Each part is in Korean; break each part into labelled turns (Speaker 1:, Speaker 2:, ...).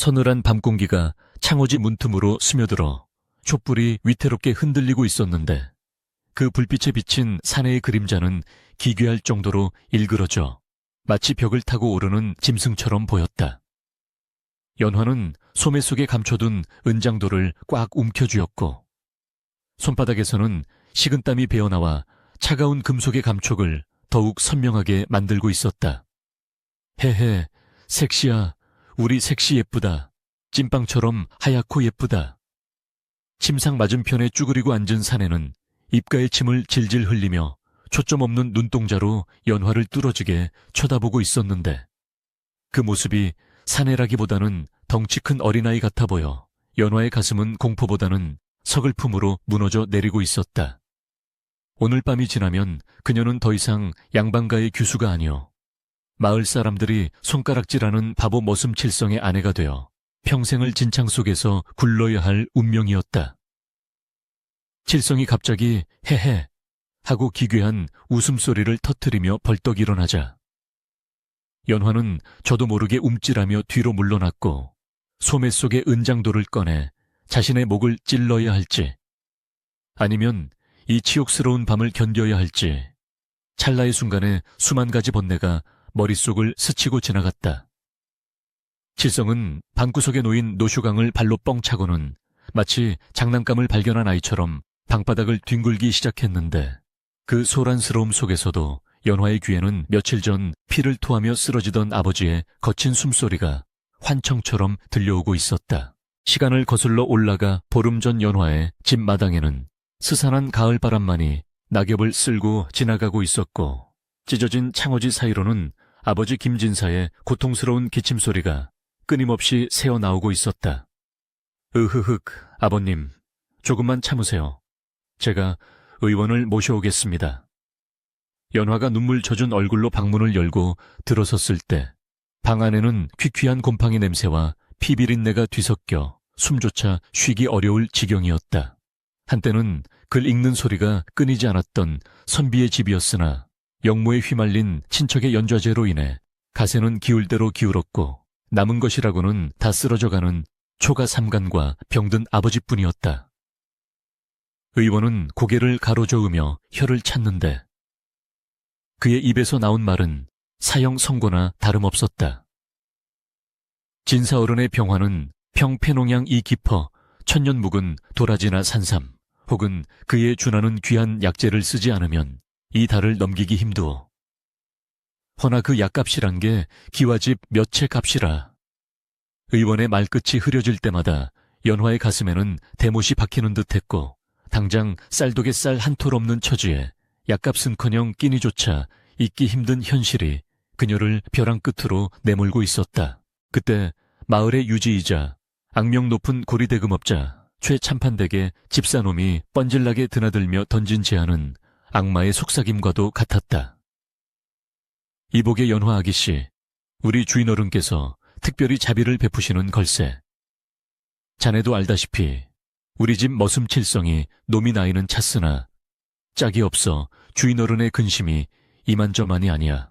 Speaker 1: 서늘한 밤 공기가 창호지 문틈으로 스며들어 촛불이 위태롭게 흔들리고 있었는데 그 불빛에 비친 사내의 그림자는 기괴할 정도로 일그러져 마치 벽을 타고 오르는 짐승처럼 보였다. 연화는 소매 속에 감춰둔 은장도를 꽉 움켜쥐었고 손바닥에서는 식은땀이 배어나와 차가운 금속의 감촉을 더욱 선명하게 만들고 있었다. 헤헤, 섹시야. 우리 섹시 예쁘다. 찐빵처럼 하얗고 예쁘다. 침상 맞은편에 쭈그리고 앉은 사내는 입가에 침을 질질 흘리며 초점 없는 눈동자로 연화를 뚫어지게 쳐다보고 있었는데 그 모습이 사내라기보다는 덩치 큰 어린아이 같아 보여 연화의 가슴은 공포보다는 서글픔으로 무너져 내리고 있었다. 오늘 밤이 지나면 그녀는 더 이상 양반가의 규수가 아니오. 마을 사람들이 손가락질하는 바보 머슴칠성의 아내가 되어 평생을 진창 속에서 굴러야 할 운명이었다. 칠성이 갑자기 헤헤 하고 기괴한 웃음소리를 터뜨리며 벌떡 일어나자 연화는 저도 모르게 움찔하며 뒤로 물러났고 소매 속의 은장도를 꺼내 자신의 목을 찔러야 할지 아니면 이 치욕스러운 밤을 견뎌야 할지 찰나의 순간에 수만 가지 번뇌가 머릿속을 스치고 지나갔다. 칠성은 방구석에 놓인 노슈강을 발로 뻥 차고는 마치 장난감을 발견한 아이처럼 방바닥을 뒹굴기 시작했는데 그 소란스러움 속에서도 연화의 귀에는 며칠 전 피를 토하며 쓰러지던 아버지의 거친 숨소리가 환청처럼 들려오고 있었다. 시간을 거슬러 올라가 보름 전 연화의 집 마당에는 스산한 가을바람만이 낙엽을 쓸고 지나가고 있었고 찢어진 창호지 사이로는 아버지 김진사의 고통스러운 기침소리가 끊임없이 새어나오고 있었다. 으흐흑, 아버님, 조금만 참으세요. 제가 의원을 모셔오겠습니다. 연화가 눈물 젖은 얼굴로 방문을 열고 들어섰을 때 방 안에는 퀴퀴한 곰팡이 냄새와 피비린내가 뒤섞여 숨조차 쉬기 어려울 지경이었다. 한때는 글 읽는 소리가 끊이지 않았던 선비의 집이었으나 영모에 휘말린 친척의 연좌제로 인해 가세는 기울 대로 기울었고 남은 것이라고는 다 쓰러져가는 초가 삼간과 병든 아버지뿐이었다. 의원은 고개를 가로저으며 혀를 찾는데 그의 입에서 나온 말은 사형 선고나 다름없었다. 진사어른의 병화는 평패농양 이 깊어 천년 묵은 도라지나 산삼 혹은 그에 준하는 귀한 약재를 쓰지 않으면 이 달을 넘기기 힘두어. 허나 그 약값이란 게 기와집 몇 채 값이라. 의원의 말끝이 흐려질 때마다 연화의 가슴에는 대못이 박히는 듯했고 당장 쌀독에 쌀 한 톨 없는 처지에 약값은커녕 끼니조차 잊기 힘든 현실이 그녀를 벼랑 끝으로 내몰고 있었다. 그때 마을의 유지이자 악명 높은 고리대금업자 최참판댁의 집사놈이 뻔질나게 드나들며 던진 제안은 악마의 속삭임과도 같았다. 이복의 연화 아기씨, 우리 주인어른께서 특별히 자비를 베푸시는 걸세. 자네도 알다시피 우리 집 머슴칠성이 놈이 나이는 찼으나 짝이 없어 주인어른의 근심이 이만저만이 아니야.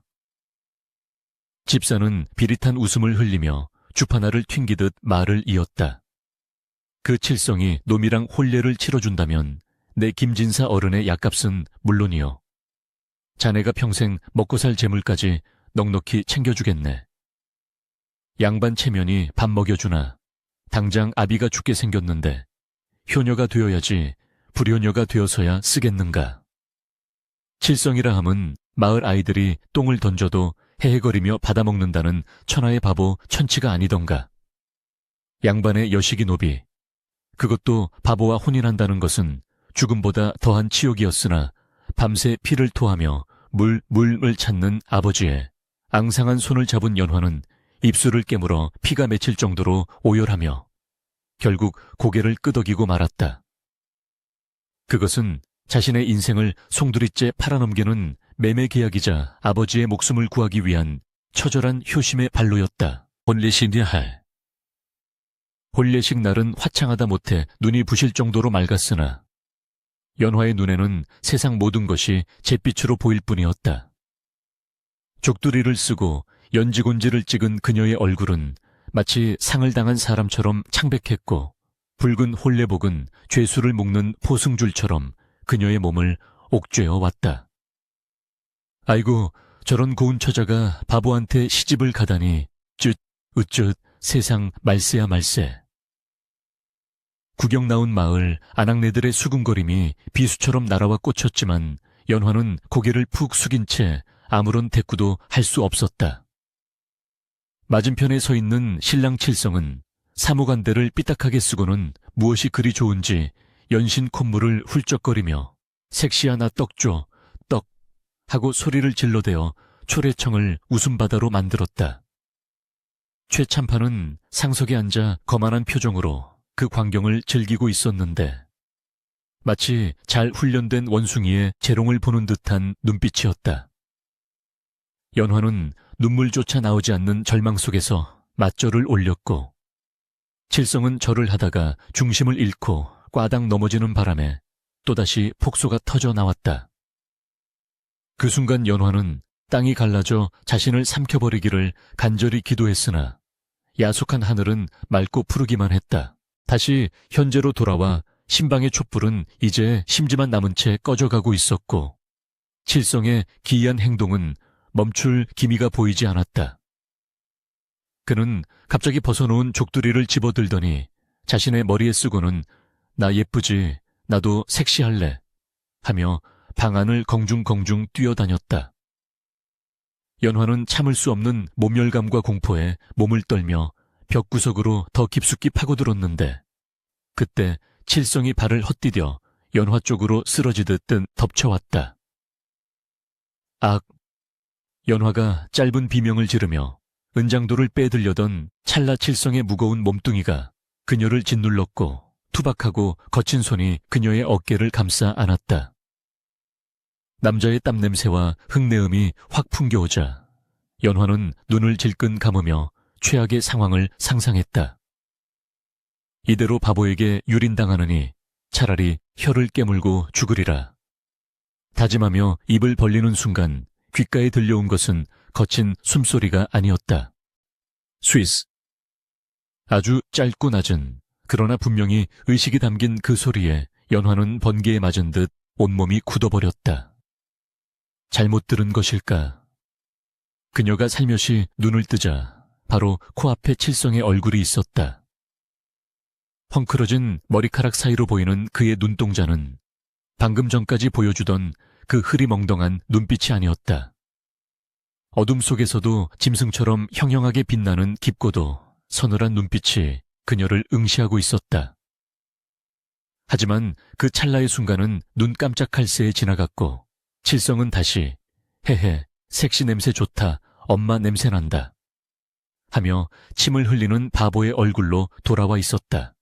Speaker 1: 집사는 비릿한 웃음을 흘리며 주파나를 튕기듯 말을 이었다. 그 칠성이 놈이랑 혼례를 치러준다면 내 김진사 어른의 약값은 물론이요. 자네가 평생 먹고 살 재물까지 넉넉히 챙겨주겠네. 양반 체면이 밥 먹여주나 당장 아비가 죽게 생겼는데 효녀가 되어야지 불효녀가 되어서야 쓰겠는가. 칠성이라 함은 마을 아이들이 똥을 던져도 헤헤거리며 받아먹는다는 천하의 바보 천치가 아니던가. 양반의 여식이 노비, 그것도 바보와 혼인한다는 것은 죽음보다 더한 치욕이었으나 밤새 피를 토하며 물을 찾는 아버지의 앙상한 손을 잡은 연화는 입술을 깨물어 피가 맺힐 정도로 오열하며 결국 고개를 끄덕이고 말았다. 그것은 자신의 인생을 송두리째 팔아넘기는 매매 계약이자 아버지의 목숨을 구하기 위한 처절한 효심의 발로였다. 혼례식이야 할. 혼례식 날은 화창하다 못해 눈이 부실 정도로 맑았으나 연화의 눈에는 세상 모든 것이 잿빛으로 보일 뿐이었다. 족두리를 쓰고 연지곤지를 찍은 그녀의 얼굴은 마치 상을 당한 사람처럼 창백했고 붉은 홀레복은 죄수를 묶는 포승줄처럼 그녀의 몸을 옥죄어 왔다. 아이고, 저런 고운 처자가 바보한테 시집을 가다니 쯧, 으쯧, 세상 말세야 말세. 구경 나온 마을 아낙네들의 수군거림이 비수처럼 날아와 꽂혔지만 연화는 고개를 푹 숙인 채 아무런 대꾸도 할 수 없었다. 맞은편에 서 있는 신랑 칠성은 사무관대를 삐딱하게 쓰고는 무엇이 그리 좋은지 연신 콧물을 훌쩍거리며 섹시하나 떡 줘, 떡 하고 소리를 질러대어 초래청을 웃음바다로 만들었다. 최참판은 상석에 앉아 거만한 표정으로 그 광경을 즐기고 있었는데 마치 잘 훈련된 원숭이의 재롱을 보는 듯한 눈빛이었다. 연화는 눈물조차 나오지 않는 절망 속에서 맞절을 올렸고 칠성은 절을 하다가 중심을 잃고 꽈당 넘어지는 바람에 또다시 폭소가 터져 나왔다. 그 순간 연화는 땅이 갈라져 자신을 삼켜버리기를 간절히 기도했으나 야속한 하늘은 맑고 푸르기만 했다. 다시 현재로 돌아와 신방의 촛불은 이제 심지만 남은 채 꺼져가고 있었고 칠성의 기이한 행동은 멈출 기미가 보이지 않았다. 그는 갑자기 벗어놓은 족두리를 집어들더니 자신의 머리에 쓰고는 나 예쁘지, 나도 섹시할래 하며 방 안을 공중공중 뛰어다녔다. 연화는 참을 수 없는 몸열감과 공포에 몸을 떨며 벽구석으로 더 깊숙이 파고들었는데 그때 칠성이 발을 헛디뎌 연화 쪽으로 쓰러지듯 덮쳐왔다. 악! 연화가 짧은 비명을 지르며 은장도를 빼들려던 찰나 칠성의 무거운 몸뚱이가 그녀를 짓눌렀고 투박하고 거친 손이 그녀의 어깨를 감싸 안았다. 남자의 땀냄새와 흙내음이 확 풍겨오자 연화는 눈을 질끈 감으며 최악의 상황을 상상했다. 이대로 바보에게 유린당하느니 차라리 혀를 깨물고 죽으리라. 다짐하며 입을 벌리는 순간 귓가에 들려온 것은 거친 숨소리가 아니었다. 스위스. 아주 짧고 낮은 그러나 분명히 의식이 담긴 그 소리에 연화는 번개에 맞은 듯 온몸이 굳어버렸다. 잘못 들은 것일까? 그녀가 살며시 눈을 뜨자 바로 코앞에 칠성의 얼굴이 있었다. 헝클어진 머리카락 사이로 보이는 그의 눈동자는 방금 전까지 보여주던 그 흐리멍덩한 눈빛이 아니었다. 어둠 속에서도 짐승처럼 형형하게 빛나는 깊고도 서늘한 눈빛이 그녀를 응시하고 있었다. 하지만 그 찰나의 순간은 눈 깜짝할 새에 지나갔고 칠성은 다시 헤헤 섹시 냄새 좋다 엄마 냄새 난다 하며 침을 흘리는 바보의 얼굴로 돌아와 있었다.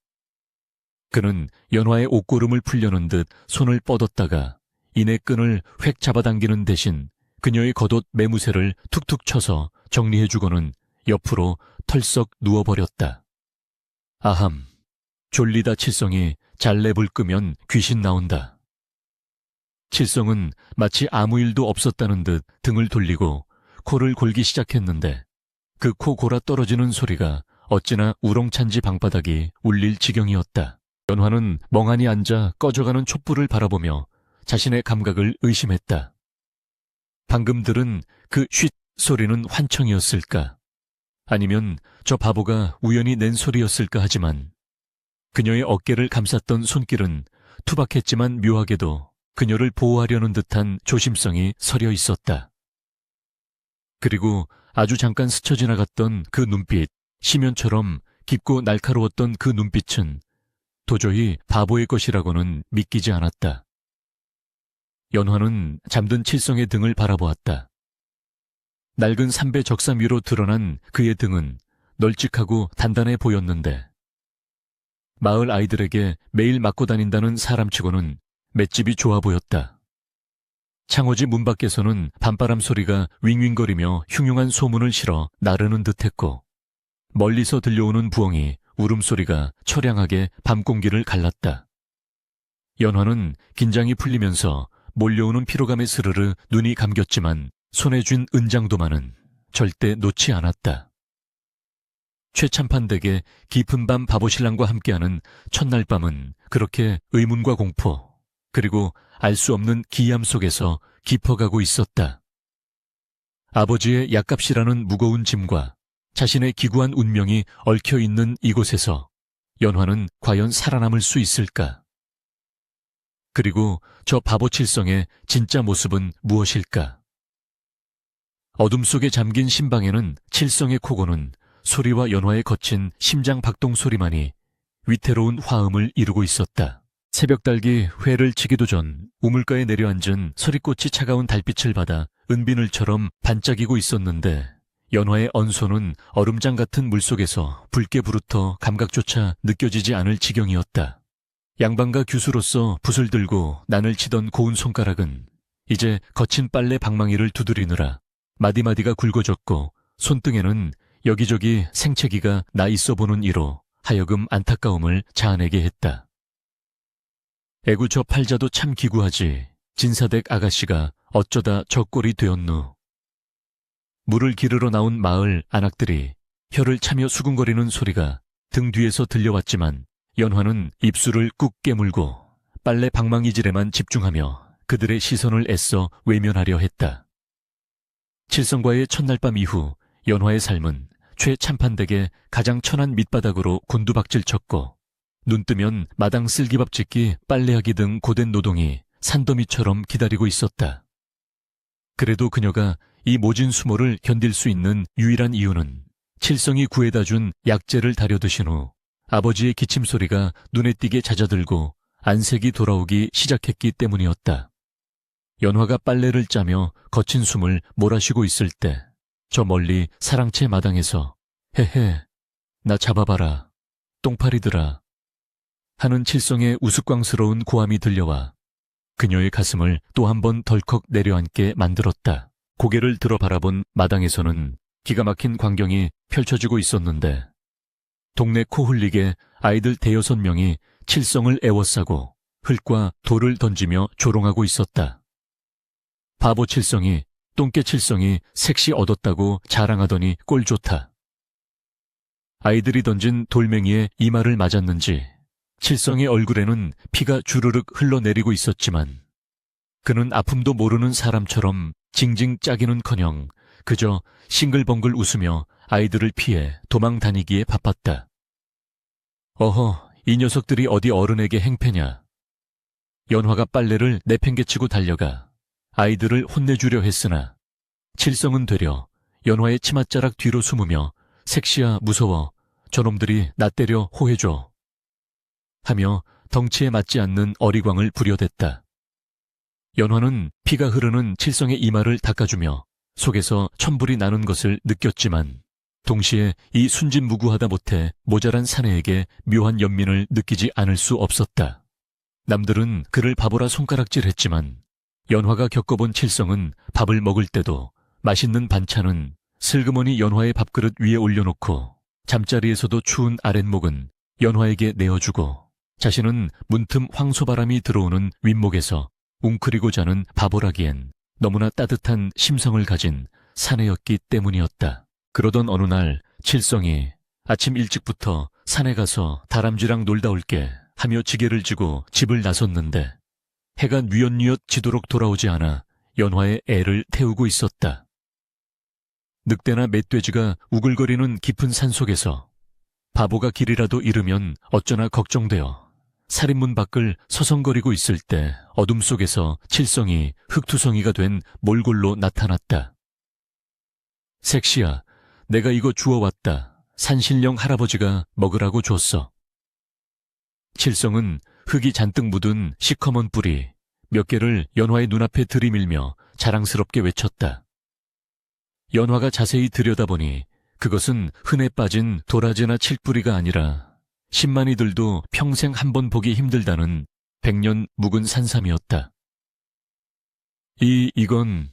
Speaker 1: 그는 연화의 옷고름을 풀려는 듯 손을 뻗었다가 이내 끈을 획 잡아당기는 대신 그녀의 겉옷 매무새를 툭툭 쳐서 정리해주고는 옆으로 털썩 누워버렸다. 아함, 졸리다 칠성이 잘래불 끄면 귀신 나온다. 칠성은 마치 아무 일도 없었다는 듯 등을 돌리고 코를 골기 시작했는데 그 코 골아 떨어지는 소리가 어찌나 우렁찬지 방바닥이 울릴 지경이었다. 연화는 멍하니 앉아 꺼져가는 촛불을 바라보며 자신의 감각을 의심했다. 방금 들은 그 쉿 소리는 환청이었을까? 아니면 저 바보가 우연히 낸 소리였을까 하지만 그녀의 어깨를 감쌌던 손길은 투박했지만 묘하게도 그녀를 보호하려는 듯한 조심성이 서려 있었다. 그리고 아주 잠깐 스쳐 지나갔던 그 눈빛, 심연처럼 깊고 날카로웠던 그 눈빛은 도저히 바보의 것이라고는 믿기지 않았다. 연화는 잠든 칠성의 등을 바라보았다. 낡은 삼배 적삼 위로 드러난 그의 등은 널찍하고 단단해 보였는데 마을 아이들에게 매일 맞고 다닌다는 사람치고는 맷집이 좋아 보였다. 창호지 문 밖에서는 밤바람 소리가 윙윙거리며 흉흉한 소문을 실어 나르는 듯했고 멀리서 들려오는 부엉이 울음소리가 처량하게 밤 공기를 갈랐다. 연화는 긴장이 풀리면서 몰려오는 피로감에 스르르 눈이 감겼지만 손에 쥔 은장도마는 절대 놓지 않았다. 최참판댁의 깊은 밤 바보신랑과 함께하는 첫날 밤은 그렇게 의문과 공포, 그리고 알 수 없는 기이함 속에서 깊어가고 있었다. 아버지의 약값이라는 무거운 짐과 자신의 기구한 운명이 얽혀있는 이곳에서 연화는 과연 살아남을 수 있을까? 그리고 저 바보 칠성의 진짜 모습은 무엇일까? 어둠 속에 잠긴 심방에는 칠성의 코고는 소리와 연화에 거친 심장 박동 소리만이 위태로운 화음을 이루고 있었다. 새벽달기 회를 치기도 전 우물가에 내려앉은 서리꽃이 차가운 달빛을 받아 은비늘처럼 반짝이고 있었는데 연화의 언소는 얼음장 같은 물속에서 붉게 부르터 감각조차 느껴지지 않을 지경이었다. 양반과 규수로서 붓을 들고 난을 치던 고운 손가락은 이제 거친 빨래 방망이를 두드리느라 마디마디가 굵어졌고 손등에는 여기저기 생채기가 나 있어 보는 이로 하여금 안타까움을 자아내게 했다. 애구 저 팔자도 참 기구하지. 진사댁 아가씨가 어쩌다 저 꼴이 되었누. 물을 기르러 나온 마을 안악들이 혀를 차며 수군거리는 소리가 등 뒤에서 들려왔지만 연화는 입술을 꾹 깨물고 빨래 방망이질에만 집중하며 그들의 시선을 애써 외면하려 했다. 칠성과의 첫날 밤 이후 연화의 삶은 최참판댁의 가장 천한 밑바닥으로 곤두박질 쳤고 눈 뜨면 마당 쓸기밥 짓기, 빨래하기 등 고된 노동이 산더미처럼 기다리고 있었다. 그래도 그녀가 이 모진 수모를 견딜 수 있는 유일한 이유는 칠성이 구해다 준 약재를 다려드신 후 아버지의 기침소리가 눈에 띄게 잦아들고 안색이 돌아오기 시작했기 때문이었다. 연화가 빨래를 짜며 거친 숨을 몰아쉬고 있을 때 저 멀리 사랑채 마당에서 헤헤, 나 잡아봐라, 똥파리들아 하는 칠성의 우스꽝스러운 고함이 들려와 그녀의 가슴을 또 한 번 덜컥 내려앉게 만들었다. 고개를 들어 바라본 마당에서는 기가 막힌 광경이 펼쳐지고 있었는데 동네 코 흘리게 아이들 대여섯 명이 칠성을 애워싸고 흙과 돌을 던지며 조롱하고 있었다. 바보 칠성이, 똥개 칠성이 색시 얻었다고 자랑하더니 꼴 좋다. 아이들이 던진 돌멩이에 이마를 맞았는지 칠성의 얼굴에는 피가 주르륵 흘러내리고 있었지만 그는 아픔도 모르는 사람처럼 징징 짜기는커녕 그저 싱글벙글 웃으며 아이들을 피해 도망 다니기에 바빴다. 어허, 이 녀석들이 어디 어른에게 행패냐. 연화가 빨래를 내팽개치고 달려가 아이들을 혼내주려 했으나 칠성은 되려 연화의 치맛자락 뒤로 숨으며 색시야 무서워, 저놈들이 나 때려 호해줘 하며 덩치에 맞지 않는 어리광을 부려댔다. 연화는 피가 흐르는 칠성의 이마를 닦아주며 속에서 천불이 나는 것을 느꼈지만 동시에 이 순진무구하다 못해 모자란 사내에게 묘한 연민을 느끼지 않을 수 없었다. 남들은 그를 바보라 손가락질했지만 연화가 겪어본 칠성은 밥을 먹을 때도 맛있는 반찬은 슬그머니 연화의 밥그릇 위에 올려놓고 잠자리에서도 추운 아랫목은 연화에게 내어주고 자신은 문틈 황소바람이 들어오는 윗목에서 웅크리고 자는 바보라기엔 너무나 따뜻한 심성을 가진 사내였기 때문이었다. 그러던 어느 날 칠성이 아침 일찍부터 산에 가서 다람쥐랑 놀다 올게 하며 지게를 지고 집을 나섰는데 해가 뉘엿뉘엿 지도록 돌아오지 않아 연화의 애를 태우고 있었다. 늑대나 멧돼지가 우글거리는 깊은 산속에서 바보가 길이라도 잃으면 어쩌나 걱정되어 살인문 밖을 서성거리고 있을 때 어둠 속에서 칠성이 흙투성이가 된 몰골로 나타났다. 색시야, 내가 이거 주워왔다. 산신령 할아버지가 먹으라고 줬어. 칠성은 흙이 잔뜩 묻은 시커먼 뿌리 몇 개를 연화의 눈앞에 들이밀며 자랑스럽게 외쳤다. 연화가 자세히 들여다보니 그것은 흔해 빠진 도라지나 칠뿌리가 아니라 10만이들도 평생 한 번 보기 힘들다는 100년 묵은 산삼이었다. 이건...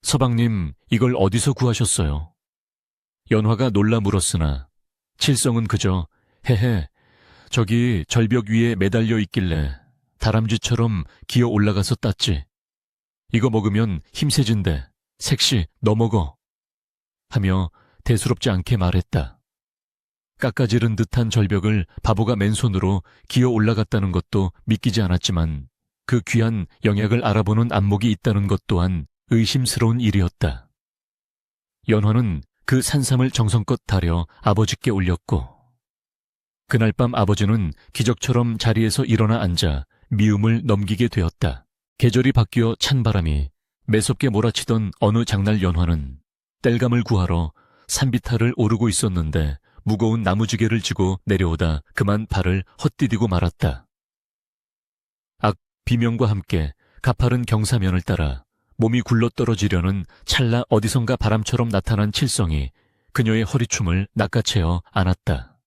Speaker 1: 서방님, 이걸 어디서 구하셨어요? 연화가 놀라 물었으나 칠성은 그저 헤헤, 저기 절벽 위에 매달려 있길래 다람쥐처럼 기어 올라가서 땄지. 이거 먹으면 힘세진대. 색시, 너 먹어. 하며 대수롭지 않게 말했다. 깎아지른 듯한 절벽을 바보가 맨손으로 기어 올라갔다는 것도 믿기지 않았지만 그 귀한 영약을 알아보는 안목이 있다는 것 또한 의심스러운 일이었다. 연화는 그 산삼을 정성껏 다려 아버지께 올렸고 그날 밤 아버지는 기적처럼 자리에서 일어나 앉아 미움을 넘기게 되었다. 계절이 바뀌어 찬바람이 매섭게 몰아치던 어느 장날 연화는 땔감을 구하러 산비탈을 오르고 있었는데 무거운 나무지게를 지고 내려오다 그만 발을 헛디디고 말았다. 비명과 함께 가파른 경사면을 따라 몸이 굴러떨어지려는 찰나 어디선가 바람처럼 나타난 칠성이 그녀의 허리춤을 낚아채어 안았다.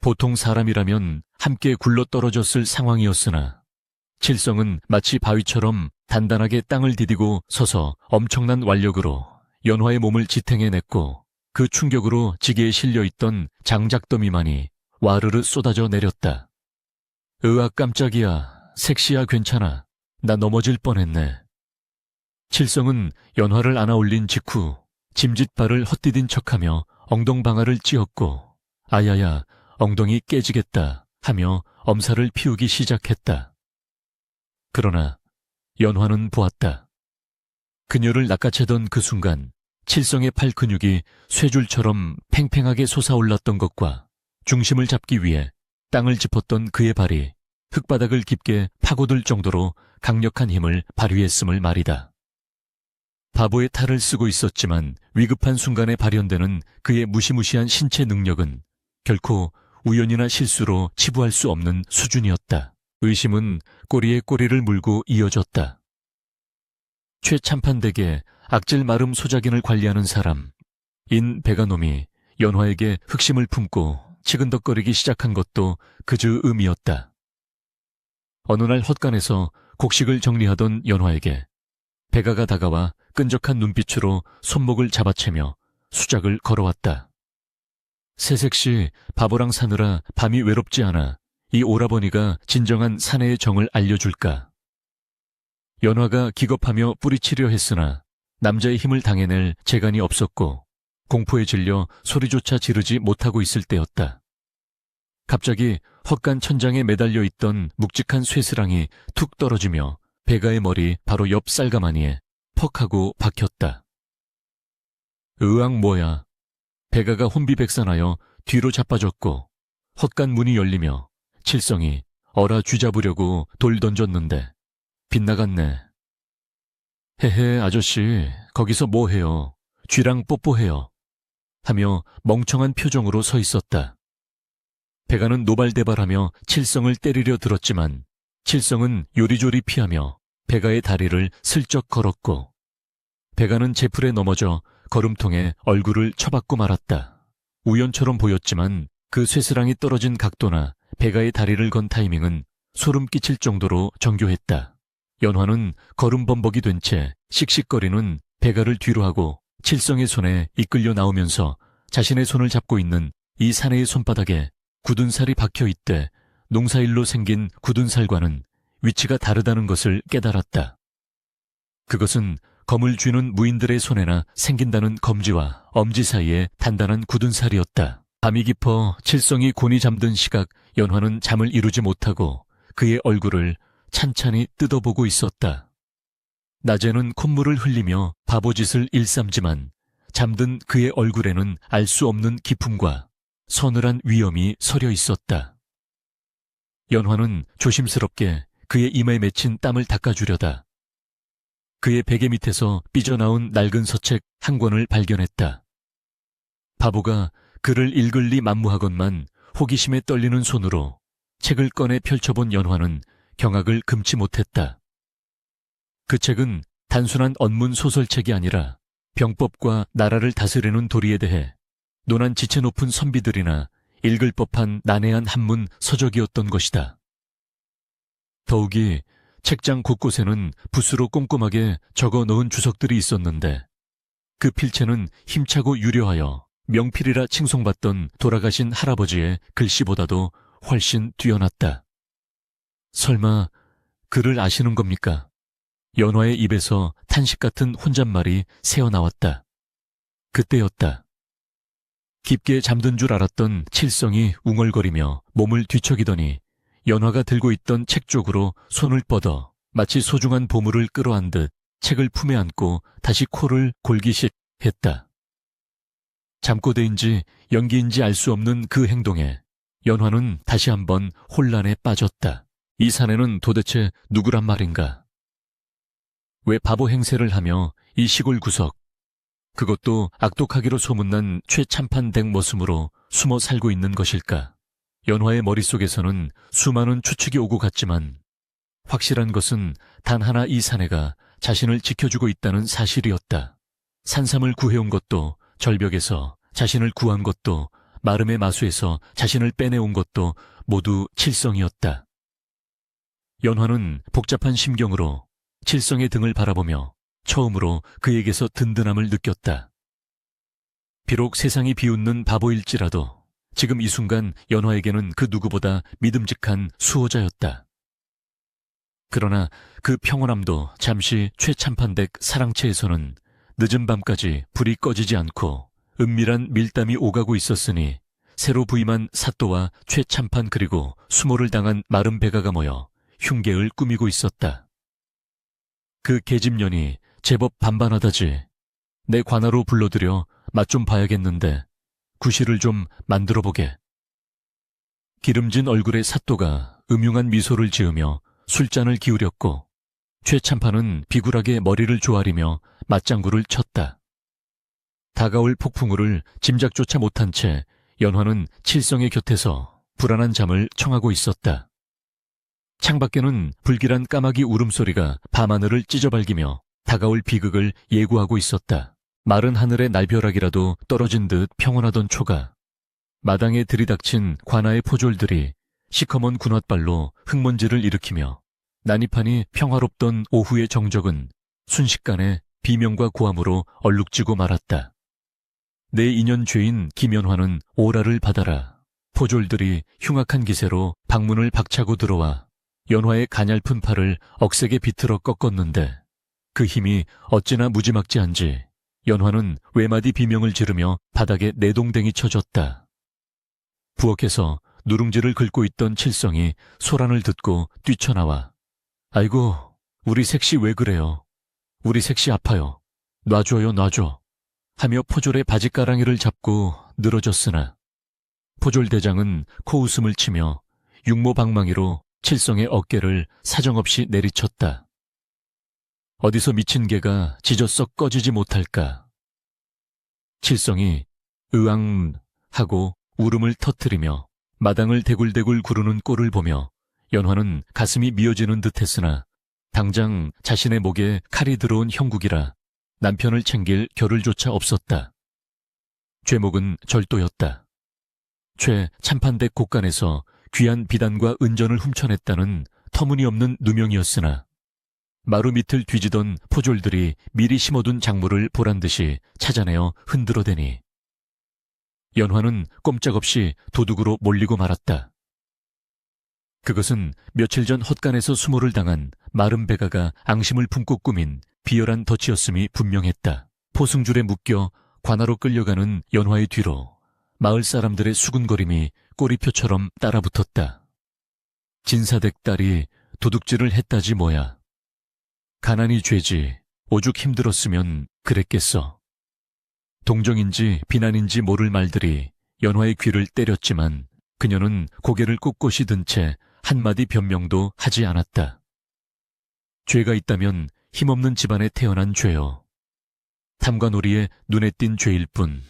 Speaker 1: 보통 사람이라면 함께 굴러떨어졌을 상황이었으나 칠성은 마치 바위처럼 단단하게 땅을 디디고 서서 엄청난 완력으로 연화의 몸을 지탱해냈고 그 충격으로 지게에 실려있던 장작더미만이 와르르 쏟아져 내렸다. 으악 깜짝이야. 섹시야 괜찮아. 나 넘어질 뻔했네. 칠성은 연화를 안아 올린 직후 짐짓발을 헛디딘 척하며 엉덩방아를 찧었고 아야야 엉덩이 깨지겠다 하며 엄살을 피우기 시작했다. 그러나 연화는 보았다. 그녀를 낚아채던 그 순간 칠성의 팔 근육이 쇠줄처럼 팽팽하게 솟아올랐던 것과 중심을 잡기 위해 땅을 짚었던 그의 발이 흙바닥을 깊게 파고들 정도로 강력한 힘을 발휘했음을 말이다. 바보의 탈을 쓰고 있었지만 위급한 순간에 발현되는 그의 무시무시한 신체 능력은 결코 우연이나 실수로 치부할 수 없는 수준이었다. 의심은 꼬리에 꼬리를 물고 이어졌다. 최참판되게 악질 마름 소작인을 관리하는 사람, 인 베가놈이 연화에게 흑심을 품고 치근덕거리기 시작한 것도 그 즈음이었다. 어느 날 헛간에서 곡식을 정리하던 연화에게 베가가 다가와 끈적한 눈빛으로 손목을 잡아채며 수작을 걸어왔다. 새색시 바보랑 사느라 밤이 외롭지 않아 이 오라버니가 진정한 사내의 정을 알려줄까. 연화가 기겁하며 뿌리치려 했으나 남자의 힘을 당해낼 재간이 없었고 공포에 질려 소리조차 지르지 못하고 있을 때였다. 갑자기 헛간 천장에 매달려 있던 묵직한 쇠스랑이 툭 떨어지며 베가의 머리 바로 옆 쌀가마니에 퍽 하고 박혔다. 으악 뭐야. 베가가 혼비백산하여 뒤로 자빠졌고 헛간 문이 열리며 칠성이 어라 쥐잡으려고 돌 던졌는데 빗나갔네. 헤헤 아저씨 거기서 뭐해요. 쥐랑 뽀뽀해요. 하며 멍청한 표정으로 서 있었다. 베가는 노발대발하며 칠성을 때리려 들었지만 칠성은 요리조리 피하며 베가의 다리를 슬쩍 걸었고 베가는 제풀에 넘어져 거름통에 얼굴을 쳐박고 말았다. 우연처럼 보였지만 그 쇠스랑이 떨어진 각도나 베가의 다리를 건 타이밍은 소름 끼칠 정도로 정교했다. 연화는 걸음범벅이 된 채 씩씩거리는 베가를 뒤로 하고 칠성의 손에 이끌려 나오면서 자신의 손을 잡고 있는 이 사내의 손바닥에 굳은 살이 박혀 있대 농사일로 생긴 굳은 살과는 위치가 다르다는 것을 깨달았다. 그것은 검을 쥐는 무인들의 손에나 생긴다는 검지와 엄지 사이에 단단한 굳은 살이었다. 밤이 깊어 칠성이 곤히 잠든 시각 연화는 잠을 이루지 못하고 그의 얼굴을 찬찬히 뜯어보고 있었다. 낮에는 콧물을 흘리며 바보짓을 일삼지만 잠든 그의 얼굴에는 알 수 없는 기품과 서늘한 위엄이 서려 있었다. 연화는 조심스럽게 그의 이마에 맺힌 땀을 닦아주려다 그의 베개 밑에서 삐져나온 낡은 서책 한 권을 발견했다. 바보가 글을 읽을 리 만무하건만 호기심에 떨리는 손으로 책을 꺼내 펼쳐본 연화는 경악을 금치 못했다. 그 책은 단순한 언문 소설책이 아니라 병법과 나라를 다스리는 도리에 대해 논한 지체 높은 선비들이나 읽을 법한 난해한 한문 서적이었던 것이다. 더욱이 책장 곳곳에는 붓으로 꼼꼼하게 적어 넣은 주석들이 있었는데 그 필체는 힘차고 유려하여 명필이라 칭송받던 돌아가신 할아버지의 글씨보다도 훨씬 뛰어났다. 설마 글을 아시는 겁니까? 연화의 입에서 탄식 같은 혼잣말이 새어나왔다. 그때였다. 깊게 잠든 줄 알았던 칠성이 웅얼거리며 몸을 뒤척이더니 연화가 들고 있던 책 쪽으로 손을 뻗어 마치 소중한 보물을 끌어안듯 책을 품에 안고 다시 코를 골기식 했다. 잠꼬대인지 연기인지 알 수 없는 그 행동에 연화는 다시 한번 혼란에 빠졌다. 이 사내는 도대체 누구란 말인가? 왜 바보 행세를 하며 이 시골 구석, 그것도 악독하기로 소문난 최참판댁 머슴으로 숨어 살고 있는 것일까? 연화의 머릿속에서는 수많은 추측이 오고 갔지만 확실한 것은 단 하나 이 사내가 자신을 지켜주고 있다는 사실이었다. 산삼을 구해온 것도, 절벽에서 자신을 구한 것도, 마름의 마수에서 자신을 빼내온 것도 모두 칠성이었다. 연화는 복잡한 심경으로 칠성의 등을 바라보며 처음으로 그에게서 든든함을 느꼈다. 비록 세상이 비웃는 바보일지라도 지금 이 순간 연화에게는 그 누구보다 믿음직한 수호자였다. 그러나 그 평온함도 잠시 최참판댁 사랑채에서는 늦은 밤까지 불이 꺼지지 않고 은밀한 밀담이 오가고 있었으니 새로 부임한 사또와 최참판 그리고 수모를 당한 마름 배가가 모여 흉계를 꾸미고 있었다. 그 계집년이 제법 반반하다지. 내 관하로 불러들여 맛 좀 봐야겠는데 구실을 좀 만들어보게. 기름진 얼굴의 사또가 음흉한 미소를 지으며 술잔을 기울였고 최참판은 비굴하게 머리를 조아리며 맞장구를 쳤다. 다가올 폭풍우를 짐작조차 못한 채 연화는 칠성의 곁에서 불안한 잠을 청하고 있었다. 창밖에는 불길한 까마귀 울음소리가 밤하늘을 찢어발기며 다가올 비극을 예고하고 있었다. 마른 하늘의 날벼락이라도 떨어진 듯 평온하던 초가 마당에 들이닥친 관아의 포졸들이 시커먼 군홧발로 흙먼지를 일으키며 난입하니 평화롭던 오후의 정적은 순식간에 비명과 고함으로 얼룩지고 말았다. 내 인연죄인 김연화는 오라를 받아라. 포졸들이 흉악한 기세로 방문을 박차고 들어와 연화의 가냘픈 팔을 억세게 비틀어 꺾었는데 그 힘이 어찌나 무지막지한지 연화는 외마디 비명을 지르며 바닥에 내동댕이 쳐졌다. 부엌에서 누룽지를 긁고 있던 칠성이 소란을 듣고 뛰쳐나와 아이고, 우리 색시 왜 그래요? 우리 색시 아파요. 놔줘요, 놔줘. 하며 포졸의 바지가랑이를 잡고 늘어졌으나 포졸 대장은 코웃음을 치며 육모방망이로 칠성의 어깨를 사정없이 내리쳤다. 어디서 미친 개가 짖어썩 꺼지지 못할까. 칠성이 으앙 하고 울음을 터뜨리며 마당을 대굴대굴 구르는 꼴을 보며 연화는 가슴이 미어지는 듯했으나 당장 자신의 목에 칼이 들어온 형국이라 남편을 챙길 겨를조차 없었다. 죄목은 절도였다. 최 참판댁 곳간에서 귀한 비단과 은전을 훔쳐냈다는 터무니없는 누명이었으나 마루 밑을 뒤지던 포졸들이 미리 심어둔 작물을 보란듯이 찾아내어 흔들어대니 연화는 꼼짝없이 도둑으로 몰리고 말았다. 그것은 며칠 전 헛간에서 수모를 당한 마름 배가가 앙심을 품고 꾸민 비열한 덫이었음이 분명했다. 포승줄에 묶여 관하로 끌려가는 연화의 뒤로 마을 사람들의 수군거림이 꼬리표처럼 따라붙었다. 진사댁 딸이 도둑질을 했다지 뭐야. 가난이 죄지 오죽 힘들었으면 그랬겠어. 동정인지 비난인지 모를 말들이 연화의 귀를 때렸지만 그녀는 고개를 꼿꼿이 든 채 한마디 변명도 하지 않았다. 죄가 있다면 힘없는 집안에 태어난 죄요. 탐관오리에 눈에 띈 죄일 뿐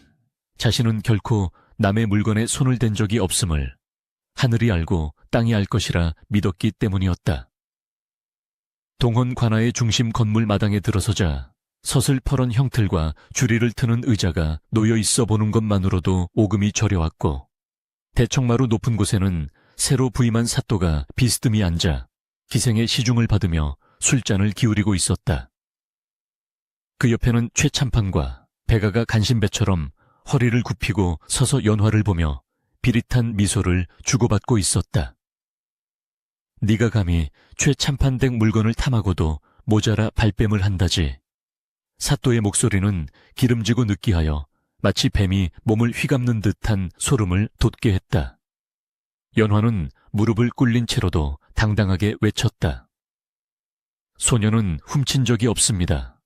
Speaker 1: 자신은 결코 남의 물건에 손을 댄 적이 없음을 하늘이 알고 땅이 알 것이라 믿었기 때문이었다. 동헌 관아의 중심 건물 마당에 들어서자 서슬퍼런 형틀과 주리를 트는 의자가 놓여 있어 보는 것만으로도 오금이 저려왔고 대청마루 높은 곳에는 새로 부임한 사또가 비스듬히 앉아 기생의 시중을 받으며 술잔을 기울이고 있었다. 그 옆에는 최참판과 배가가 간신배처럼 허리를 굽히고 서서 연화를 보며 비릿한 미소를 주고받고 있었다. 네가 감히 최참판댁 물건을 탐하고도 모자라 발뺌을 한다지. 사또의 목소리는 기름지고 느끼하여 마치 뱀이 몸을 휘감는 듯한 소름을 돋게 했다. 연화는 무릎을 꿇린 채로도 당당하게 외쳤다. 소녀는 훔친 적이 없습니다.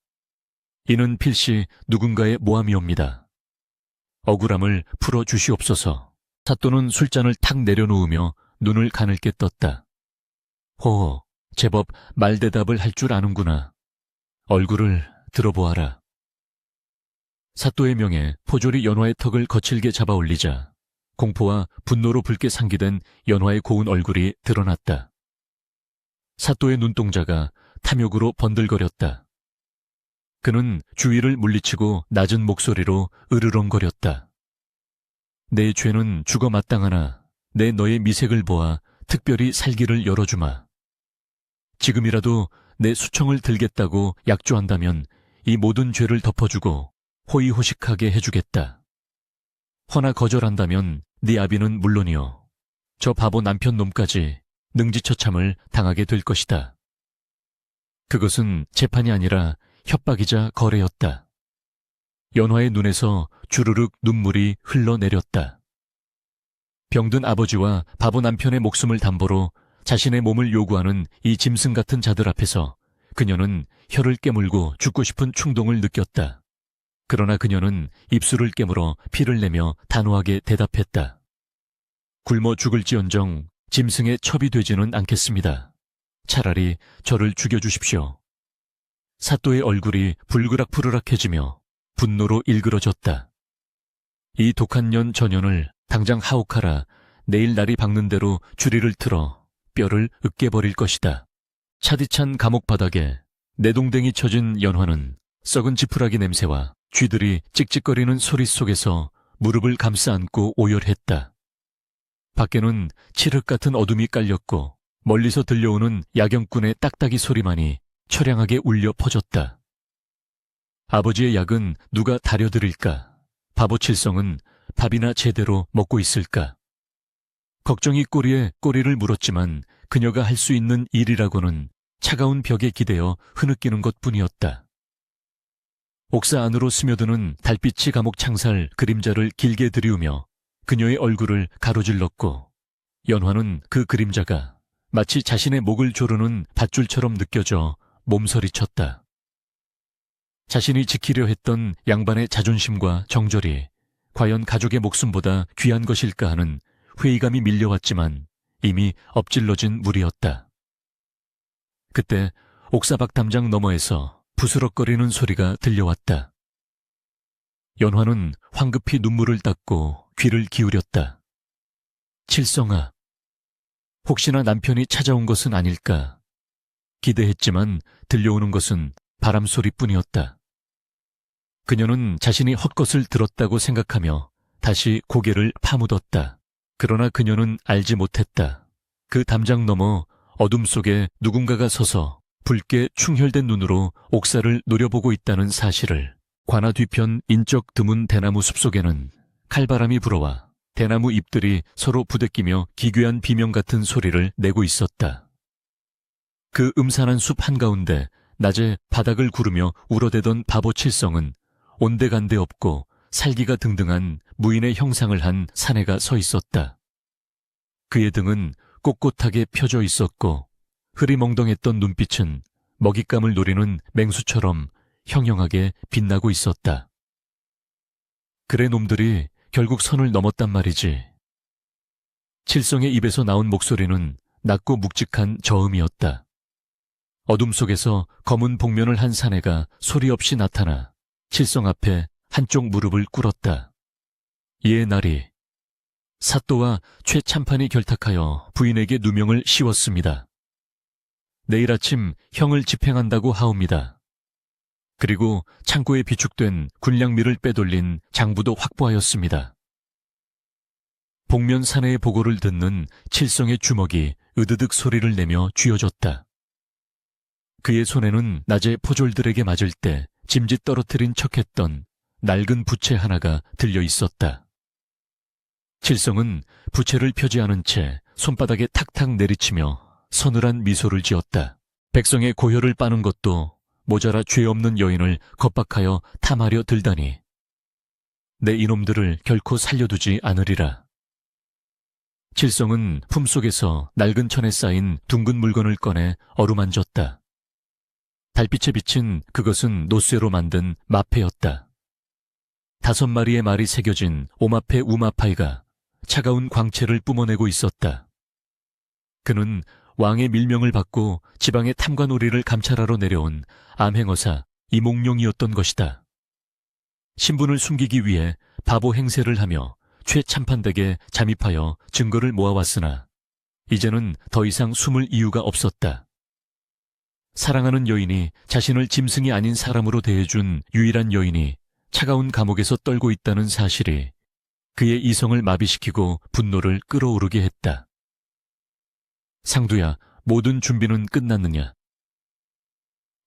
Speaker 1: 이는 필시 누군가의 모함이옵니다. 억울함을 풀어주시옵소서. 사또는 술잔을 탁 내려놓으며 눈을 가늘게 떴다. 호호, 제법 말대답을 할 줄 아는구나. 얼굴을 들어보아라. 사또의 명에 포졸이 연화의 턱을 거칠게 잡아 올리자 공포와 분노로 붉게 상기된 연화의 고운 얼굴이 드러났다. 사또의 눈동자가 탐욕으로 번들거렸다. 그는 주위를 물리치고 낮은 목소리로 으르렁거렸다. 내 죄는 죽어 마땅하나 내 너의 미색을 보아 특별히 살기를 열어주마. 지금이라도 내 수청을 들겠다고 약조한다면 이 모든 죄를 덮어주고 호의호식하게 해주겠다. 허나 거절한다면 네 아비는 물론이요, 저 바보 남편 놈까지 능지처참을 당하게 될 것이다. 그것은 재판이 아니라 협박이자 거래였다. 연화의 눈에서 주르륵 눈물이 흘러내렸다. 병든 아버지와 바보 남편의 목숨을 담보로 자신의 몸을 요구하는 이 짐승 같은 자들 앞에서 그녀는 혀를 깨물고 죽고 싶은 충동을 느꼈다. 그러나 그녀는 입술을 깨물어 피를 내며 단호하게 대답했다. 굶어 죽을지언정 짐승의 첩이 되지는 않겠습니다. 차라리 저를 죽여주십시오. 사또의 얼굴이 불그락푸르락해지며 분노로 일그러졌다. 이 독한 년 전년을 당장 하옥하라. 내일 날이 밝는 대로 주리를 틀어 뼈를 으깨버릴 것이다. 차디찬 감옥 바닥에 내동댕이 쳐진 연화는 썩은 지푸라기 냄새와 쥐들이 찍찍거리는 소리 속에서 무릎을 감싸 안고 오열했다. 밖에는 칠흑 같은 어둠이 깔렸고 멀리서 들려오는 야경꾼의 딱딱이 소리만이 처량하게 울려 퍼졌다. 아버지의 약은 누가 다려드릴까? 바보 칠성은 밥이나 제대로 먹고 있을까? 걱정이 꼬리에 꼬리를 물었지만 그녀가 할 수 있는 일이라고는 차가운 벽에 기대어 흐느끼는 것뿐이었다. 옥사 안으로 스며드는 달빛이 감옥 창살 그림자를 길게 들이우며 그녀의 얼굴을 가로질렀고 연화는 그 그림자가 마치 자신의 목을 조르는 밧줄처럼 느껴져 몸서리쳤다. 자신이 지키려 했던 양반의 자존심과 정절이 과연 가족의 목숨보다 귀한 것일까 하는 회의감이 밀려왔지만 이미 엎질러진 물이었다. 그때 옥사박 담장 너머에서 부스럭거리는 소리가 들려왔다. 연화는 황급히 눈물을 닦고 귀를 기울였다. 칠성아, 혹시나 남편이 찾아온 것은 아닐까? 기대했지만 들려오는 것은 바람소리뿐이었다. 그녀는 자신이 헛것을 들었다고 생각하며 다시 고개를 파묻었다. 그러나 그녀는 알지 못했다. 그 담장 너머 어둠 속에 누군가가 서서 붉게 충혈된 눈으로 옥사를 노려보고 있다는 사실을. 관아 뒤편 인적 드문 대나무 숲속에는 칼바람이 불어와 대나무 잎들이 서로 부대끼며 기괴한 비명 같은 소리를 내고 있었다. 그 음산한 숲 한가운데 낮에 바닥을 구르며 울어대던 바보 칠성은 온데간데 없고 살기가 등등한 무인의 형상을 한 사내가 서 있었다. 그의 등은 꼿꼿하게 펴져 있었고 흐리멍덩했던 눈빛은 먹잇감을 노리는 맹수처럼 형형하게 빛나고 있었다. 그래 놈들이 결국 선을 넘었단 말이지. 칠성의 입에서 나온 목소리는 낮고 묵직한 저음이었다. 어둠 속에서 검은 복면을 한 사내가 소리 없이 나타나 칠성 앞에 한쪽 무릎을 꿇었다. 이에 날이 사또와 최참판이 결탁하여 부인에게 누명을 씌웠습니다. 내일 아침 형을 집행한다고 하옵니다. 그리고 창고에 비축된 군량미를 빼돌린 장부도 확보하였습니다. 복면 사내의 보고를 듣는 칠성의 주먹이 으드득 소리를 내며 쥐어졌다. 그의 손에는 낮에 포졸들에게 맞을 때 짐짓 떨어뜨린 척했던 낡은 부채 하나가 들려 있었다. 칠성은 부채를 펴지 않은 채 손바닥에 탁탁 내리치며 서늘한 미소를 지었다. 백성의 고혈을 빠는 것도 모자라 죄 없는 여인을 겁박하여 탐하려 들다니. 내 이놈들을 결코 살려두지 않으리라. 칠성은 품속에서 낡은 천에 쌓인 둥근 물건을 꺼내 어루만졌다. 달빛에 비친 그것은 노쇠로 만든 마패였다. 5마리의 말이 새겨진 오마패 우마파이가 차가운 광채를 뿜어내고 있었다. 그는 왕의 밀명을 받고 지방의 탐관오리를 감찰하러 내려온 암행어사 이몽룡이었던 것이다. 신분을 숨기기 위해 바보 행세를 하며 최참판댁에 잠입하여 증거를 모아왔으나 이제는 더 이상 숨을 이유가 없었다. 사랑하는 여인이 자신을 짐승이 아닌 사람으로 대해준 유일한 여인이 차가운 감옥에서 떨고 있다는 사실이 그의 이성을 마비시키고 분노를 끌어오르게 했다. 상두야, 모든 준비는 끝났느냐?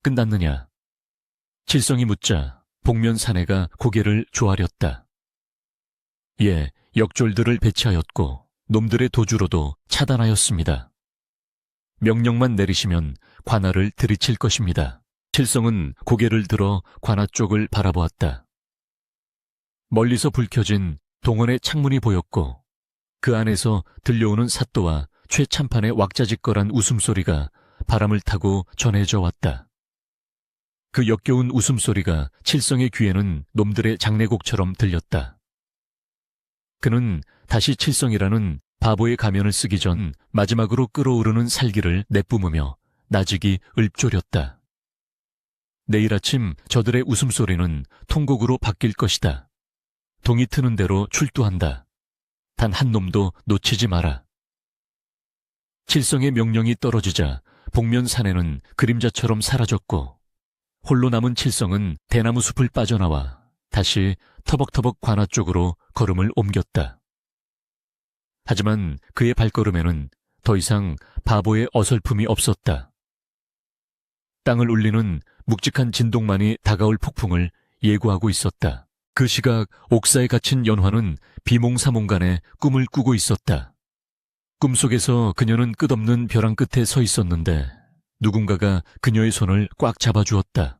Speaker 1: 끝났느냐? 칠성이 묻자 복면 사내가 고개를 조아렸다. 예, 역졸들을 배치하였고 놈들의 도주로도 차단하였습니다. 명령만 내리시면 관아를 들이칠 것입니다. 칠성은 고개를 들어 관아 쪽을 바라보았다. 멀리서 불 켜진 동원의 창문이 보였고 그 안에서 들려오는 사또와 최참판의 왁자지껄한 웃음소리가 바람을 타고 전해져 왔다. 그 역겨운 웃음소리가 칠성의 귀에는 놈들의 장례곡처럼 들렸다. 그는 다시 칠성이라는 바보의 가면을 쓰기 전 마지막으로 끓어오르는 살기를 내뿜으며 나직이 읊조렸다. 내일 아침 저들의 웃음소리는 통곡으로 바뀔 것이다. 동이 트는 대로 출두한다. 단 한 놈도 놓치지 마라. 칠성의 명령이 떨어지자 복면 사내는 그림자처럼 사라졌고 홀로 남은 칠성은 대나무 숲을 빠져나와 다시 터벅터벅 관아 쪽으로 걸음을 옮겼다. 하지만 그의 발걸음에는 더 이상 바보의 어설픔이 없었다. 땅을 울리는 묵직한 진동만이 다가올 폭풍을 예고하고 있었다. 그 시각 옥사에 갇힌 연화는 비몽사몽간에 꿈을 꾸고 있었다. 꿈속에서 그녀는 끝없는 벼랑 끝에 서 있었는데 누군가가 그녀의 손을 꽉 잡아주었다.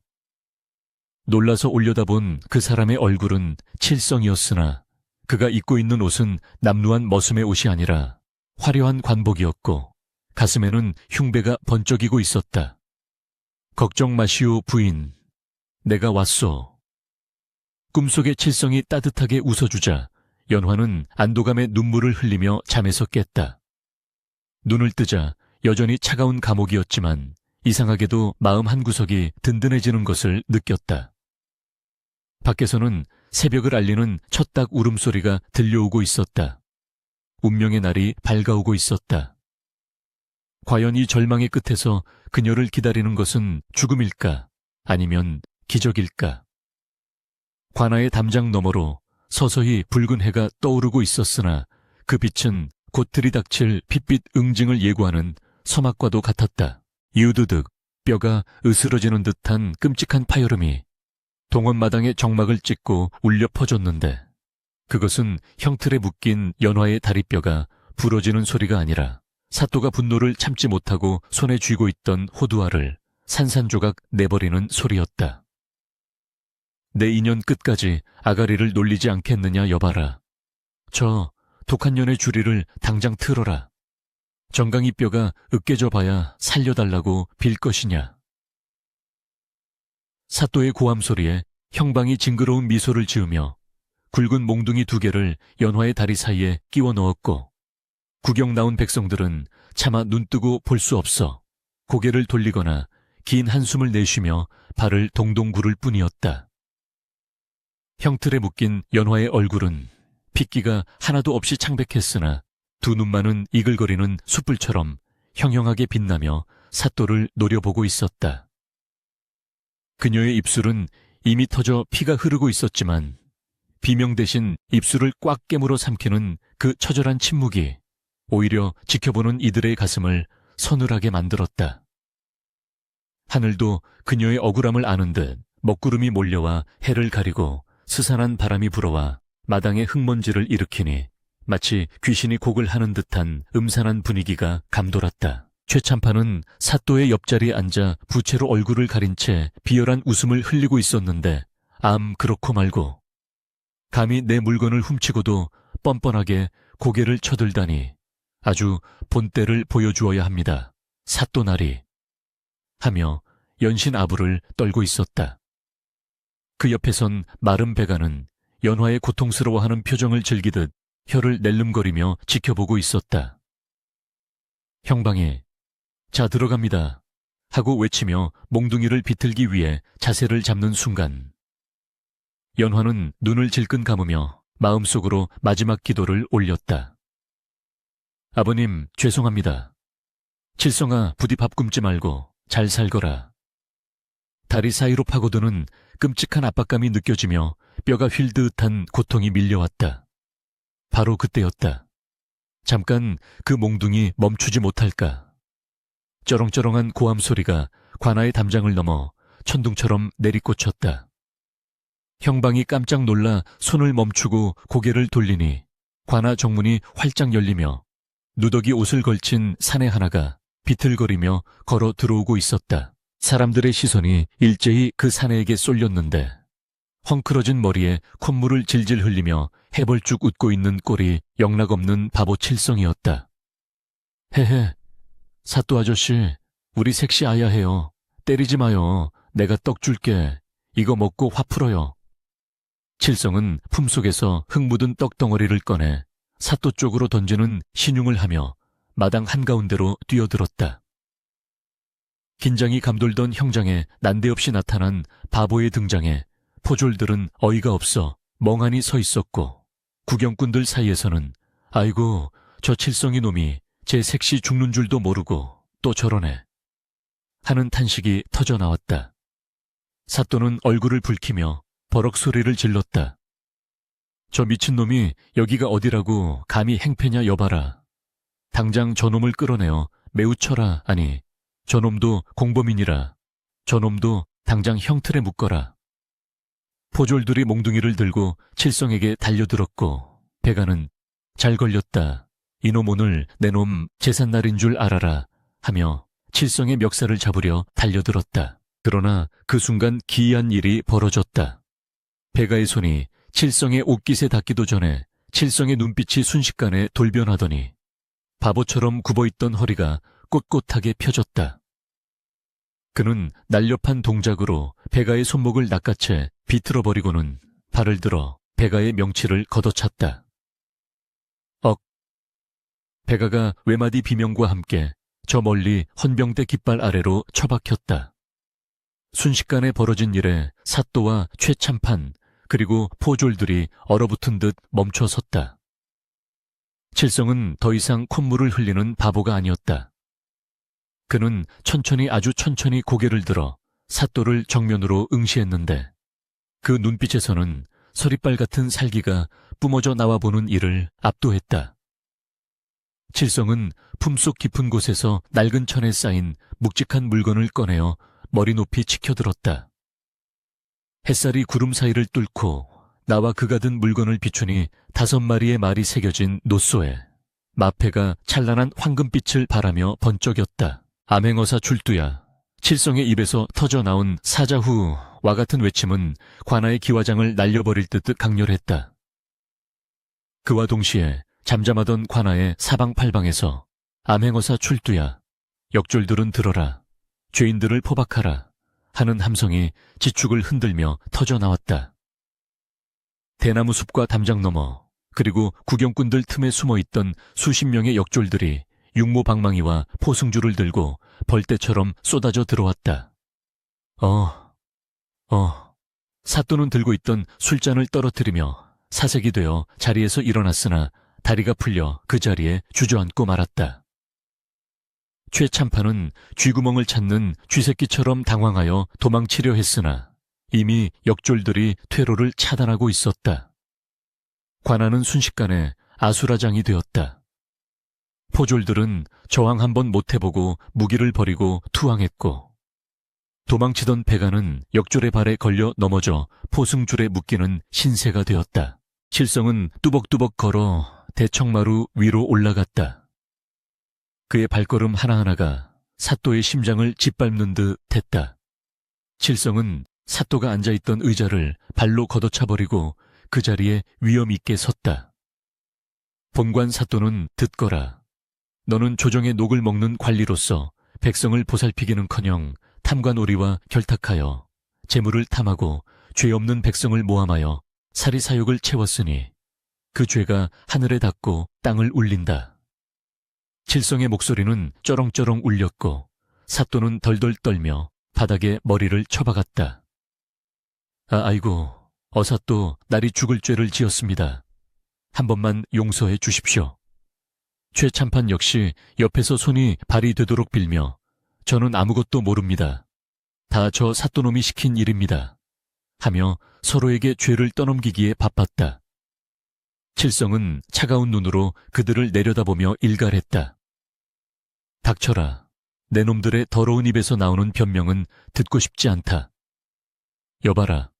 Speaker 1: 놀라서 올려다본 그 사람의 얼굴은 칠성이었으나 그가 입고 있는 옷은 남루한 머슴의 옷이 아니라 화려한 관복이었고 가슴에는 흉배가 번쩍이고 있었다. 걱정 마시오 부인, 내가 왔소. 꿈속의 칠성이 따뜻하게 웃어주자 연화는 안도감에 눈물을 흘리며 잠에서 깼다. 눈을 뜨자 여전히 차가운 감옥이었지만 이상하게도 마음 한구석이 든든해지는 것을 느꼈다. 밖에서는 새벽을 알리는 첫닭 울음소리가 들려오고 있었다. 운명의 날이 밝아오고 있었다. 과연 이 절망의 끝에서 그녀를 기다리는 것은 죽음일까? 아니면 기적일까? 관아의 담장 너머로 서서히 붉은 해가 떠오르고 있었으나 그 빛은 곧 들이닥칠 핏빛 응징을 예고하는 서막과도 같았다. 유두득 뼈가 으스러지는 듯한 끔찍한 파열음이 동원마당의 정막을 찍고 울려 퍼졌는데 그것은 형틀에 묶인 연화의 다리뼈가 부러지는 소리가 아니라 사또가 분노를 참지 못하고 손에 쥐고 있던 호두알을 산산조각 내버리는 소리였다. 내 인연 끝까지 아가리를 놀리지 않겠느냐 여봐라. 저 독한 년의 주리를 당장 틀어라. 정강이 뼈가 으깨져 봐야 살려달라고 빌 것이냐. 사또의 고함 소리에 형방이 징그러운 미소를 지으며 굵은 몽둥이 2개를 연화의 다리 사이에 끼워 넣었고 구경 나온 백성들은 차마 눈뜨고 볼 수 없어 고개를 돌리거나 긴 한숨을 내쉬며 발을 동동 구를 뿐이었다. 형틀에 묶인 연화의 얼굴은 핏기가 하나도 없이 창백했으나 두 눈만은 이글거리는 숯불처럼 형형하게 빛나며 사또를 노려보고 있었다. 그녀의 입술은 이미 터져 피가 흐르고 있었지만 비명 대신 입술을 꽉 깨물어 삼키는 그 처절한 침묵이 오히려 지켜보는 이들의 가슴을 서늘하게 만들었다. 하늘도 그녀의 억울함을 아는 듯 먹구름이 몰려와 해를 가리고 스산한 바람이 불어와 마당에 흙먼지를 일으키니 마치 귀신이 곡을 하는 듯한 음산한 분위기가 감돌았다. 최참판은 사또의 옆자리에 앉아 부채로 얼굴을 가린 채 비열한 웃음을 흘리고 있었는데 암 그렇고 말고 감히 내 물건을 훔치고도 뻔뻔하게 고개를 쳐들다니 아주 본때를 보여주어야 합니다. 사또나리. 하며 연신 아부를 떨고 있었다. 그 옆에선 마른 배가는 연화의 고통스러워하는 표정을 즐기듯 혀를 낼름거리며 지켜보고 있었다. 형방이 자 들어갑니다 하고 외치며 몽둥이를 비틀기 위해 자세를 잡는 순간 연화는 눈을 질끈 감으며 마음속으로 마지막 기도를 올렸다. 아버님 죄송합니다. 칠성아 부디 밥 굶지 말고 잘 살거라. 다리 사이로 파고드는 끔찍한 압박감이 느껴지며 뼈가 휠듯한 고통이 밀려왔다. 바로 그때였다. 잠깐 그 몽둥이 멈추지 못할까. 쩌렁쩌렁한 고함 소리가 관아의 담장을 넘어 천둥처럼 내리꽂혔다. 형방이 깜짝 놀라 손을 멈추고 고개를 돌리니 관아 정문이 활짝 열리며 누더기 옷을 걸친 사내 하나가 비틀거리며 걸어 들어오고 있었다. 사람들의 시선이 일제히 그 사내에게 쏠렸는데 헝클어진 머리에 콧물을 질질 흘리며 해벌쭉 웃고 있는 꼴이 영락없는 바보 칠성이었다. 헤헤, 사또 아저씨, 우리 섹시 아야해요. 때리지 마요. 내가 떡 줄게. 이거 먹고 화 풀어요. 칠성은 품속에서 흙 묻은 떡덩어리를 꺼내 사또 쪽으로 던지는 신용을 하며 마당 한가운데로 뛰어들었다. 긴장이 감돌던 형장에 난데없이 나타난 바보의 등장에 포졸들은 어이가 없어 멍하니 서 있었고 구경꾼들 사이에서는 아이고 저 칠성이 놈이 제 색시 죽는 줄도 모르고 또 저러네 하는 탄식이 터져나왔다. 사또는 얼굴을 붉히며 버럭 소리를 질렀다. 저 미친놈이 여기가 어디라고 감히 행패냐 여봐라. 당장 저놈을 끌어내어 매우 쳐라. 아니 저놈도 공범이니라. 저놈도 당장 형틀에 묶어라. 포졸들이 몽둥이를 들고 칠성에게 달려들었고 배가는 잘 걸렸다. 이놈 오늘 내 놈 제삿날인 줄 알아라 하며 칠성의 멱살을 잡으려 달려들었다. 그러나 그 순간 기이한 일이 벌어졌다. 배가의 손이 칠성의 옷깃에 닿기도 전에 칠성의 눈빛이 순식간에 돌변하더니 바보처럼 굽어있던 허리가 꼿꼿하게 펴졌다. 그는 날렵한 동작으로 배가의 손목을 낚아채 비틀어버리고는 발을 들어 배가의 명치를 걷어찼다. 억! 배가가 외마디 비명과 함께 저 멀리 헌병대 깃발 아래로 처박혔다. 순식간에 벌어진 일에 사또와 최참판 그리고 포졸들이 얼어붙은 듯 멈춰섰다. 칠성은 더 이상 콧물을 흘리는 바보가 아니었다. 그는 천천히 아주 천천히 고개를 들어 사또를 정면으로 응시했는데 그 눈빛에서는 서리빨 같은 살기가 뿜어져 나와보는 이를 압도했다. 칠성은 품속 깊은 곳에서 낡은 천에 쌓인 묵직한 물건을 꺼내어 머리 높이 치켜들었다. 햇살이 구름 사이를 뚫고 나와 그가 든 물건을 비추니 5마리의 말이 새겨진 노소에 마패가 찬란한 황금빛을 발하며 번쩍였다. 암행어사 출두야. 칠성의 입에서 터져나온 사자후와 같은 외침은 관아의 기와장을 날려버릴 듯 강렬했다. 그와 동시에 잠잠하던 관아의 사방팔방에서 암행어사 출두야. 역졸들은 들어라. 죄인들을 포박하라. 하는 함성이 지축을 흔들며 터져나왔다. 대나무 숲과 담장 너머 그리고 구경꾼들 틈에 숨어있던 수십 명의 역졸들이 육모방망이와 포승줄을 들고 벌떼처럼 쏟아져 들어왔다. 사또는 들고 있던 술잔을 떨어뜨리며 사색이 되어 자리에서 일어났으나 다리가 풀려 그 자리에 주저앉고 말았다. 최참판은 쥐구멍을 찾는 쥐새끼처럼 당황하여 도망치려 했으나 이미 역졸들이 퇴로를 차단하고 있었다. 관아는 순식간에 아수라장이 되었다. 포졸들은 저항 한번 못해보고 무기를 버리고 투항했고 도망치던 배가는 역졸의 발에 걸려 넘어져 포승줄에 묶이는 신세가 되었다. 칠성은 뚜벅뚜벅 걸어 대청마루 위로 올라갔다. 그의 발걸음 하나하나가 사또의 심장을 짓밟는 듯 했다. 칠성은 사또가 앉아있던 의자를 발로 걷어차버리고 그 자리에 위엄 있게 섰다. 본관 사또는 듣거라. 너는 조정의 녹을 먹는 관리로서 백성을 보살피기는커녕 탐과 놀이와 결탁하여 재물을 탐하고 죄 없는 백성을 모함하여 사리사욕을 채웠으니 그 죄가 하늘에 닿고 땅을 울린다. 칠성의 목소리는 쩌렁쩌렁 울렸고 사또는 덜덜 떨며 바닥에 머리를 쳐박았다. 아이고, 어사또 날이 죽을 죄를 지었습니다. 한 번만 용서해 주십시오. 최참판 역시 옆에서 손이 발이 되도록 빌며 저는 아무것도 모릅니다. 다 저 사또놈이 시킨 일입니다. 하며 서로에게 죄를 떠넘기기에 바빴다. 칠성은 차가운 눈으로 그들을 내려다보며 일갈했다. 닥쳐라. 내 놈들의 더러운 입에서 나오는 변명은 듣고 싶지 않다. 여봐라.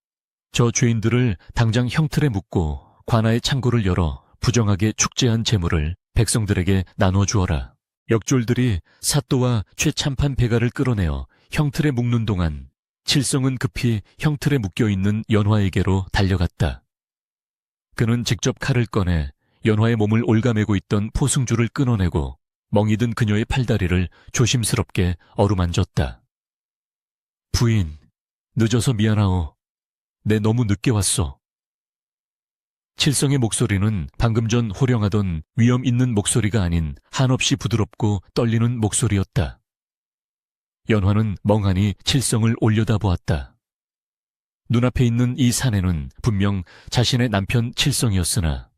Speaker 1: 저 죄인들을 당장 형틀에 묻고 관아의 창고를 열어 부정하게 축제한 재물을 백성들에게 나눠주어라. 역졸들이 사또와 최참판 배가를 끌어내어 형틀에 묶는 동안 칠성은 급히 형틀에 묶여있는 연화에게로 달려갔다. 그는 직접 칼을 꺼내 연화의 몸을 올가매고 있던 포승줄을 끊어내고 멍이 든 그녀의 팔다리를 조심스럽게 어루만졌다. 부인, 늦어서 미안하오. 내 너무 늦게 왔어. 칠성의 목소리는 방금 전 호령하던 위엄 있는 목소리가 아닌 한없이 부드럽고 떨리는 목소리였다. 연화는 멍하니 칠성을 올려다보았다. 눈앞에 있는 이 사내는 분명 자신의 남편 칠성이었으나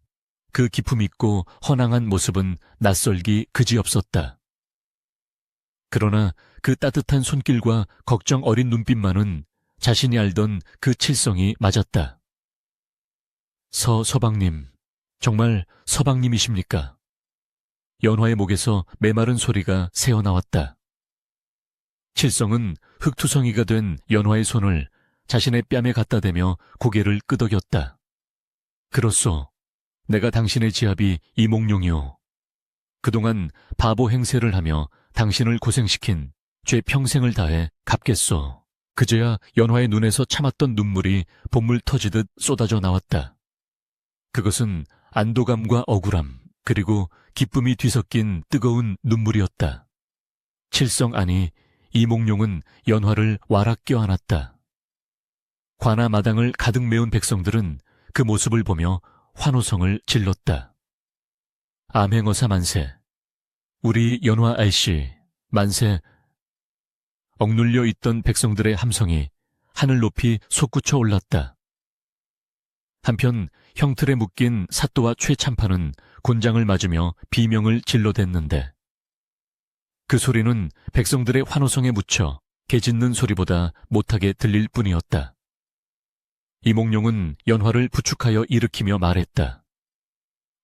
Speaker 1: 그 기품 있고 허낭한 모습은 낯설기 그지없었다. 그러나 그 따뜻한 손길과 걱정 어린 눈빛만은 자신이 알던 그 칠성이 맞았다. 서방님, 정말 서방님이십니까? 연화의 목에서 메마른 소리가 새어나왔다. 칠성은 흙투성이가 된 연화의 손을 자신의 뺨에 갖다 대며 고개를 끄덕였다. 그렇소. 내가 당신의 지압이 이몽룡이오. 그동안 바보 행세를 하며 당신을 고생시킨 죄 평생을 다해 갚겠소. 그제야 연화의 눈에서 참았던 눈물이 봇물 터지듯 쏟아져 나왔다. 그것은 안도감과 억울함, 그리고 기쁨이 뒤섞인 뜨거운 눈물이었다. 칠성 아니 이몽룡은 연화를 와락 껴안았다. 관아 마당을 가득 메운 백성들은 그 모습을 보며 환호성을 질렀다. 암행어사 만세. 우리 연화 아이씨 만세. 억눌려 있던 백성들의 함성이 하늘 높이 솟구쳐 올랐다. 한편 형틀에 묶인 사또와 최참판은 곤장을 맞으며 비명을 질러댔는데 그 소리는 백성들의 환호성에 묻혀 개 짖는 소리보다 못하게 들릴 뿐이었다. 이몽룡은 연화를 부축하여 일으키며 말했다.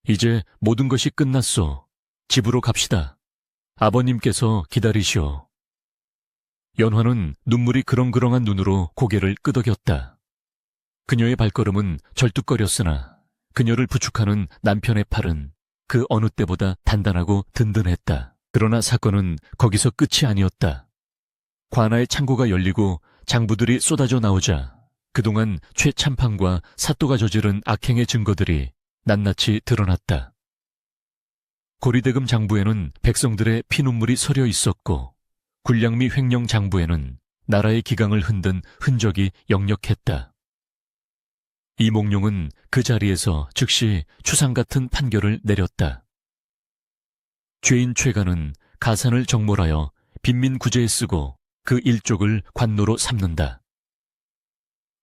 Speaker 1: 이제 모든 것이 끝났소. 집으로 갑시다. 아버님께서 기다리시오. 연화는 눈물이 그렁그렁한 눈으로 고개를 끄덕였다. 그녀의 발걸음은 절뚝거렸으나 그녀를 부축하는 남편의 팔은 그 어느 때보다 단단하고 든든했다. 그러나 사건은 거기서 끝이 아니었다. 관아의 창고가 열리고 장부들이 쏟아져 나오자 그동안 최참판과 사또가 저지른 악행의 증거들이 낱낱이 드러났다. 고리대금 장부에는 백성들의 피눈물이 서려 있었고 굴량미 횡령 장부에는 나라의 기강을 흔든 흔적이 역력했다. 이몽룡은 그 자리에서 즉시 추상 같은 판결을 내렸다. 죄인 최가는 가산을 정몰하여 빈민구제에 쓰고 그 일족을 관노로 삼는다.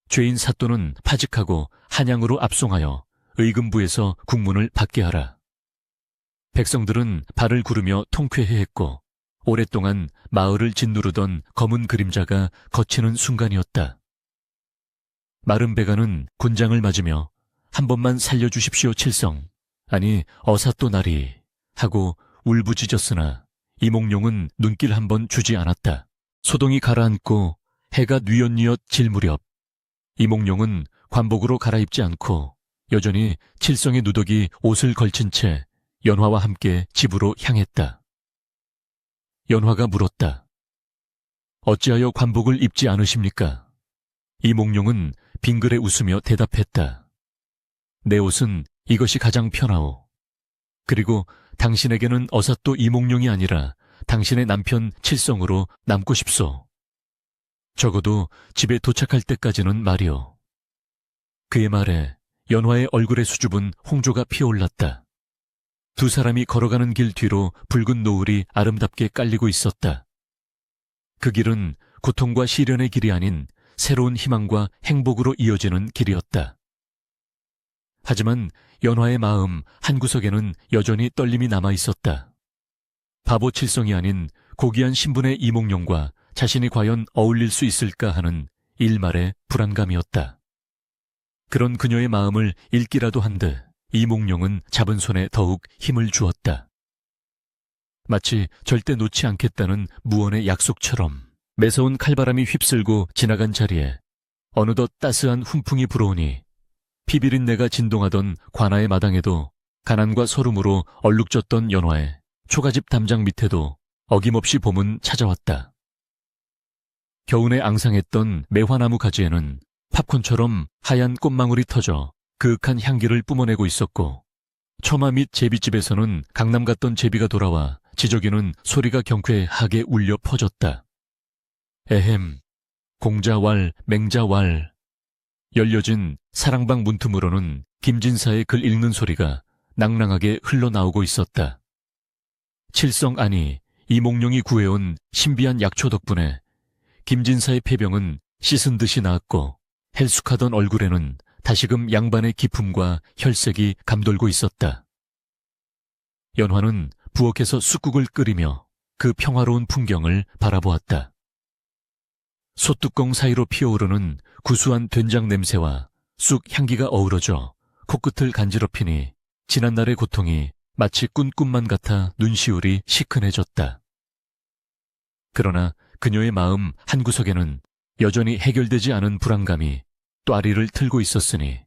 Speaker 1: 죄인 사또는 파직하고 한양으로 압송하여 의금부에서 국문을 받게 하라. 백성들은 발을 구르며 통쾌해했고 오랫동안 마을을 짓누르던 검은 그림자가 거치는 순간이었다. 마른 배가는 곤장을 맞으며 한 번만 살려주십시오 칠성, 아니 어사또 나리 하고 울부짖었으나 이몽룡은 눈길 한 번 주지 않았다. 소동이 가라앉고 해가 뉘엿뉘엿 질 무렵 이몽룡은 관복으로 갈아입지 않고 여전히 칠성의 누더기 옷을 걸친 채 연화와 함께 집으로 향했다. 연화가 물었다. 어찌하여 관복을 입지 않으십니까? 이몽룡은 빙그레 웃으며 대답했다. 내 옷은 이것이 가장 편하오. 그리고 당신에게는 어사또 이몽룡이 아니라 당신의 남편 칠성으로 남고 싶소. 적어도 집에 도착할 때까지는 말이오. 그의 말에 연화의 얼굴의 수줍은 홍조가 피어올랐다. 두 사람이 걸어가는 길 뒤로 붉은 노을이 아름답게 깔리고 있었다. 그 길은 고통과 시련의 길이 아닌 새로운 희망과 행복으로 이어지는 길이었다. 하지만 연화의 마음 한구석에는 여전히 떨림이 남아 있었다. 바보 칠성이 아닌 고귀한 신분의 이몽룡과 자신이 과연 어울릴 수 있을까 하는 일말의 불안감이었다. 그런 그녀의 마음을 읽기라도 한 듯 이몽룡은 잡은 손에 더욱 힘을 주었다. 마치 절대 놓지 않겠다는 무언의 약속처럼 매서운 칼바람이 휩쓸고 지나간 자리에 어느덧 따스한 훈풍이 불어오니 피비린내가 진동하던 관아의 마당에도 가난과 서름으로 얼룩졌던 연화의 초가집 담장 밑에도 어김없이 봄은 찾아왔다. 겨우내 앙상했던 매화나무 가지에는 팝콘처럼 하얀 꽃망울이 터져 그윽한 향기를 뿜어내고 있었고, 처마 및 제비집에서는 강남 갔던 제비가 돌아와 지저귀는 소리가 경쾌하게 울려 퍼졌다. 에헴, 공자왈, 맹자왈. 열려진 사랑방 문틈으로는 김진사의 글 읽는 소리가 낭낭하게 흘러나오고 있었다. 칠성 안이 이몽룡이 구해온 신비한 약초 덕분에 김진사의 폐병은 씻은 듯이 나았고, 헬쑥하던 얼굴에는 다시금 양반의 기품과 혈색이 감돌고 있었다. 연화는 부엌에서 쑥국을 끓이며 그 평화로운 풍경을 바라보았다. 솥뚜껑 사이로 피어오르는 구수한 된장 냄새와 쑥 향기가 어우러져 코끝을 간지럽히니 지난날의 고통이 마치 꿈만 같아 눈시울이 시큰해졌다. 그러나 그녀의 마음 한구석에는 여전히 해결되지 않은 불안감이 또아리를 틀고 있었으니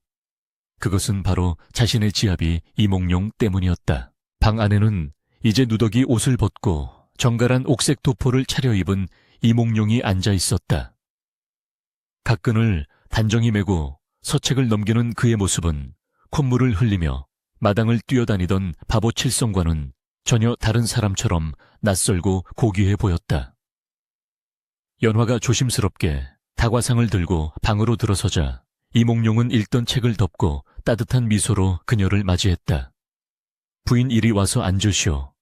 Speaker 1: 그것은 바로 자신의 지압이 이몽룡 때문이었다. 방 안에는 이제 누더기 옷을 벗고 정갈한 옥색 도포를 차려입은 이몽룡이 앉아 있었다. 각근을 단정히 메고 서책을 넘기는 그의 모습은 콧물을 흘리며 마당을 뛰어다니던 바보 칠성과는 전혀 다른 사람처럼 낯설고 고귀해 보였다. 연화가 조심스럽게 다과상을 들고 방으로 들어서자 이몽룡은 읽던 책을 덮고 따뜻한 미소로 그녀를 맞이했다. 부인 이리 와서 앉으시오.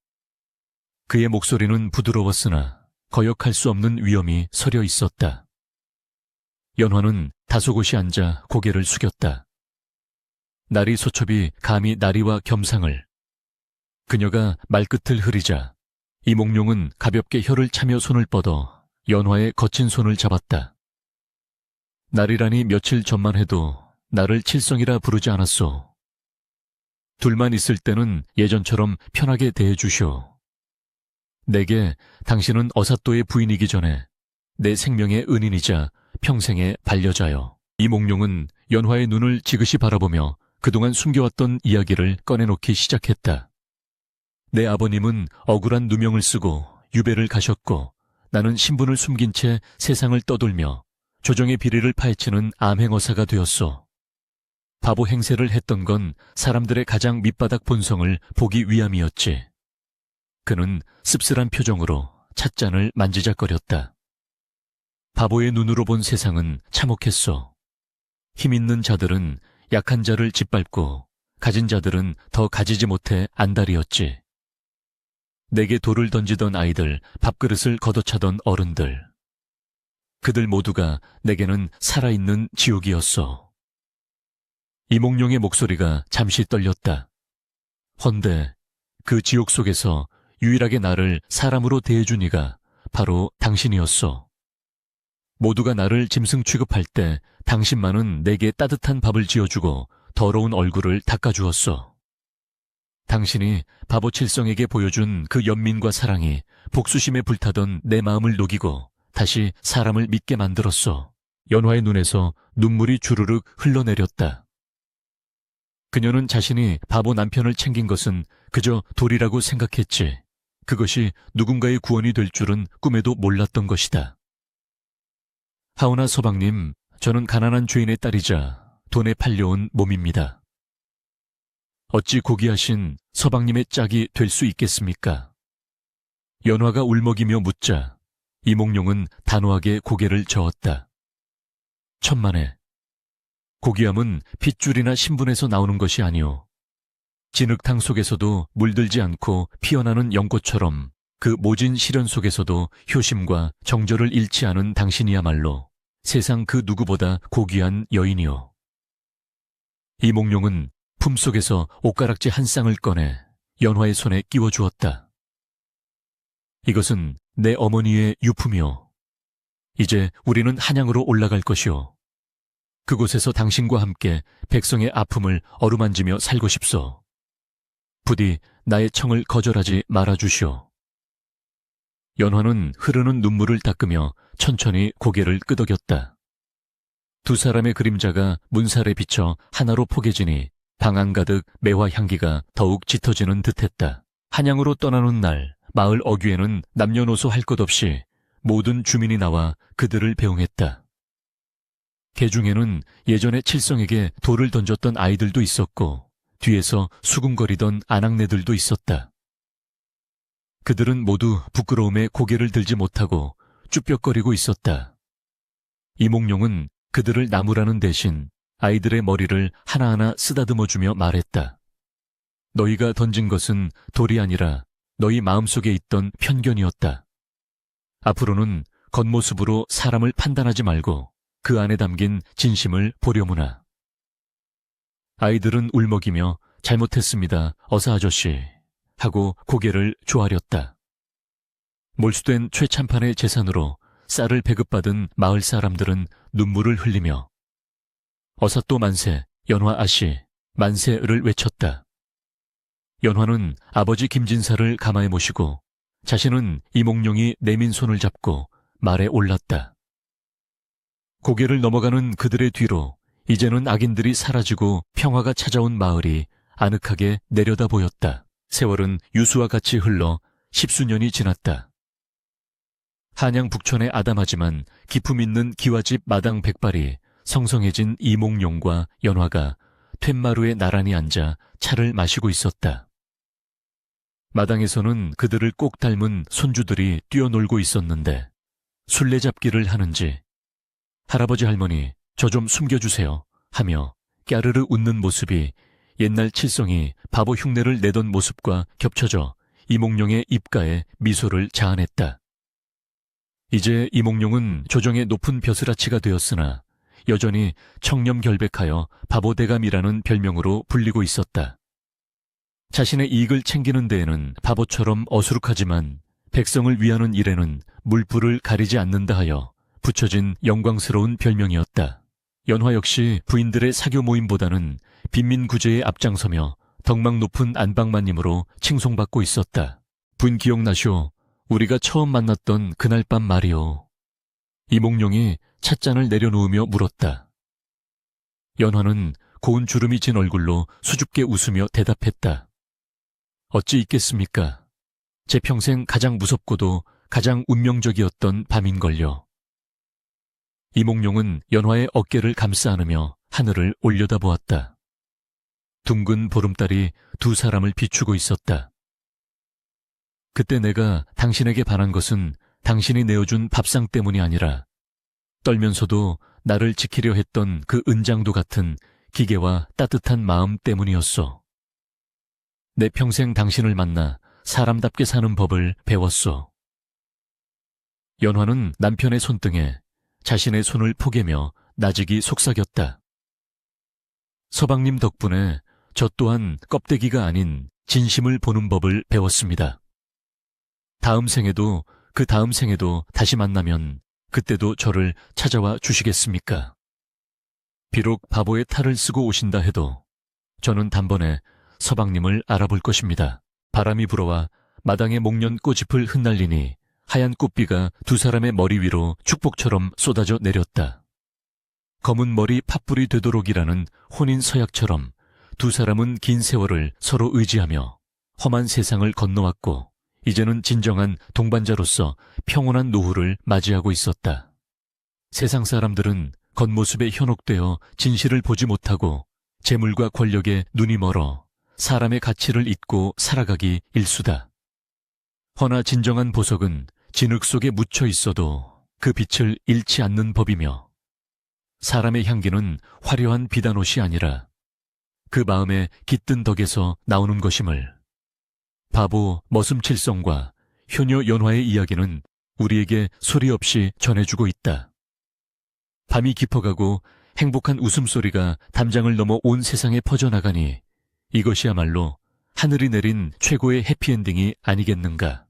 Speaker 1: 그의 목소리는 부드러웠으나 거역할 수 없는 위엄이 서려 있었다. 연화는 다소곳이 앉아 고개를 숙였다. 나리 소첩이 감히 나리와 겸상을. 그녀가 말끝을 흐리자 이몽룡은 가볍게 혀를 차며 손을 뻗어 연화의 거친 손을 잡았다. 나리라니 며칠 전만 해도 나를 칠성이라 부르지 않았소. 둘만 있을 때는 예전처럼 편하게 대해주시오. 내게 당신은 어사또의 부인이기 전에 내 생명의 은인이자 평생의 반려자여. 이몽룡은 연화의 눈을 지그시 바라보며 그동안 숨겨왔던 이야기를 꺼내놓기 시작했다. 내 아버님은 억울한 누명을 쓰고 유배를 가셨고 나는 신분을 숨긴 채 세상을 떠돌며 조정의 비리를 파헤치는 암행어사가 되었소. 바보 행세를 했던 건 사람들의 가장 밑바닥 본성을 보기 위함이었지. 그는 씁쓸한 표정으로 찻잔을 만지작거렸다. 바보의 눈으로 본 세상은 참혹했소. 힘 있는 자들은 약한 자를 짓밟고 가진 자들은 더 가지지 못해 안달이었지. 내게 돌을 던지던 아이들, 밥그릇을 걷어차던 어른들. 그들 모두가 내게는 살아있는 지옥이었어. 이몽룡의 목소리가 잠시 떨렸다. 헌데 그 지옥 속에서 유일하게 나를 사람으로 대해준 이가 바로 당신이었어. 모두가 나를 짐승 취급할 때 당신만은 내게 따뜻한 밥을 지어주고 더러운 얼굴을 닦아주었어. 당신이 바보 칠성에게 보여준 그 연민과 사랑이 복수심에 불타던 내 마음을 녹이고 다시 사람을 믿게 만들었어. 연화의 눈에서 눈물이 주르륵 흘러내렸다. 그녀는 자신이 바보 남편을 챙긴 것은 그저 도리라고 생각했지. 그것이 누군가의 구원이 될 줄은 꿈에도 몰랐던 것이다. 하오나 서방님, 저는 가난한 죄인의 딸이자 돈에 팔려온 몸입니다. 어찌 고귀하신 서방님의 짝이 될 수 있겠습니까? 연화가 울먹이며 묻자 이몽룡은 단호하게 고개를 저었다. 천만에, 고귀함은 핏줄이나 신분에서 나오는 것이 아니오. 진흙탕 속에서도 물들지 않고 피어나는 연꽃처럼 그 모진 시련 속에서도 효심과 정절을 잃지 않은 당신이야말로 세상 그 누구보다 고귀한 여인이오. 이몽룡은 품속에서 옷가락지 한 쌍을 꺼내 연화의 손에 끼워주었다. 이것은 내 어머니의 유품이오. 이제 우리는 한양으로 올라갈 것이오. 그곳에서 당신과 함께 백성의 아픔을 어루만지며 살고 싶소. 부디 나의 청을 거절하지 말아주시오. 연화는 흐르는 눈물을 닦으며 천천히 고개를 끄덕였다. 두 사람의 그림자가 문살에 비쳐 하나로 포개지니 방 안 가득 매화 향기가 더욱 짙어지는 듯했다. 한양으로 떠나는 날 마을 어귀에는 남녀노소 할 것 없이 모든 주민이 나와 그들을 배웅했다. 개 중에는 예전에 칠성에게 돌을 던졌던 아이들도 있었고 뒤에서 수군거리던 아낙네들도 있었다. 그들은 모두 부끄러움에 고개를 들지 못하고 쭈뼛거리고 있었다. 이몽룡은 그들을 나무라는 대신 아이들의 머리를 하나하나 쓰다듬어주며 말했다. 너희가 던진 것은 돌이 아니라 너희 마음속에 있던 편견이었다. 앞으로는 겉모습으로 사람을 판단하지 말고 그 안에 담긴 진심을 보려무나. 아이들은 울먹이며 잘못했습니다, 어사 아저씨 하고 고개를 조아렸다. 몰수된 최참판의 재산으로 쌀을 배급받은 마을 사람들은 눈물을 흘리며 어사또 만세, 연화 아씨, 만세를 외쳤다. 연화는 아버지 김진사를 가마에 모시고 자신은 이몽룡이 내민 손을 잡고 말에 올랐다. 고개를 넘어가는 그들의 뒤로 이제는 악인들이 사라지고 평화가 찾아온 마을이 아늑하게 내려다 보였다. 세월은 유수와 같이 흘러 10수년이 지났다. 한양 북촌의 아담하지만 기품 있는 기와집 마당 백발이 성성해진 이몽룡과 연화가 툇마루에 나란히 앉아 차를 마시고 있었다. 마당에서는 그들을 꼭 닮은 손주들이 뛰어놀고 있었는데 술래잡기를 하는지 할아버지 할머니 저 좀 숨겨주세요 하며 깨르르 웃는 모습이 옛날 칠성이 바보 흉내를 내던 모습과 겹쳐져 이몽룡의 입가에 미소를 자아냈다. 이제 이몽룡은 조정의 높은 벼슬아치가 되었으나 여전히 청렴결백하여 바보대감이라는 별명으로 불리고 있었다. 자신의 이익을 챙기는 데에는 바보처럼 어수룩하지만 백성을 위하는 일에는 물불을 가리지 않는다 하여 붙여진 영광스러운 별명이었다. 연화 역시 부인들의 사교 모임보다는 빈민구제에 앞장서며 덕망 높은 안방마님으로 칭송받고 있었다. 분 기억나시오? 우리가 처음 만났던 그날 밤 말이오. 이몽룡이 찻잔을 내려놓으며 물었다. 연화는 고운 주름이 진 얼굴로 수줍게 웃으며 대답했다. 어찌 있겠습니까? 제 평생 가장 무섭고도 가장 운명적이었던 밤인걸요. 이몽룡은 연화의 어깨를 감싸 안으며 하늘을 올려다보았다. 둥근 보름달이 두 사람을 비추고 있었다. 그때 내가 당신에게 반한 것은 당신이 내어준 밥상 때문이 아니라 떨면서도 나를 지키려 했던 그 은장도 같은 기계와 따뜻한 마음 때문이었소. 내 평생 당신을 만나 사람답게 사는 법을 배웠소. 연화는 남편의 손등에 자신의 손을 포개며 나직이 속삭였다. 서방님 덕분에 저 또한 껍데기가 아닌 진심을 보는 법을 배웠습니다. 다음 생에도 그 다음 생에도 다시 만나면 그때도 저를 찾아와 주시겠습니까? 비록 바보의 탈을 쓰고 오신다 해도 저는 단번에 서방님을 알아볼 것입니다. 바람이 불어와 마당의 목련 꽃잎을 흩날리니 하얀 꽃비가 두 사람의 머리 위로 축복처럼 쏟아져 내렸다. 검은 머리 팥불이 되도록이라는 혼인 서약처럼 두 사람은 긴 세월을 서로 의지하며 험한 세상을 건너왔고 이제는 진정한 동반자로서 평온한 노후를 맞이하고 있었다. 세상 사람들은 겉모습에 현혹되어 진실을 보지 못하고 재물과 권력에 눈이 멀어 사람의 가치를 잊고 살아가기 일수다. 허나 진정한 보석은 진흙 속에 묻혀 있어도 그 빛을 잃지 않는 법이며, 사람의 향기는 화려한 비단옷이 아니라 그 마음의 깃든 덕에서 나오는 것임을, 바보 머슴칠성과 효녀 연화의 이야기는 우리에게 소리 없이 전해주고 있다. 밤이 깊어가고 행복한 웃음소리가 담장을 넘어 온 세상에 퍼져나가니 이것이야말로 하늘이 내린 최고의 해피엔딩이 아니겠는가.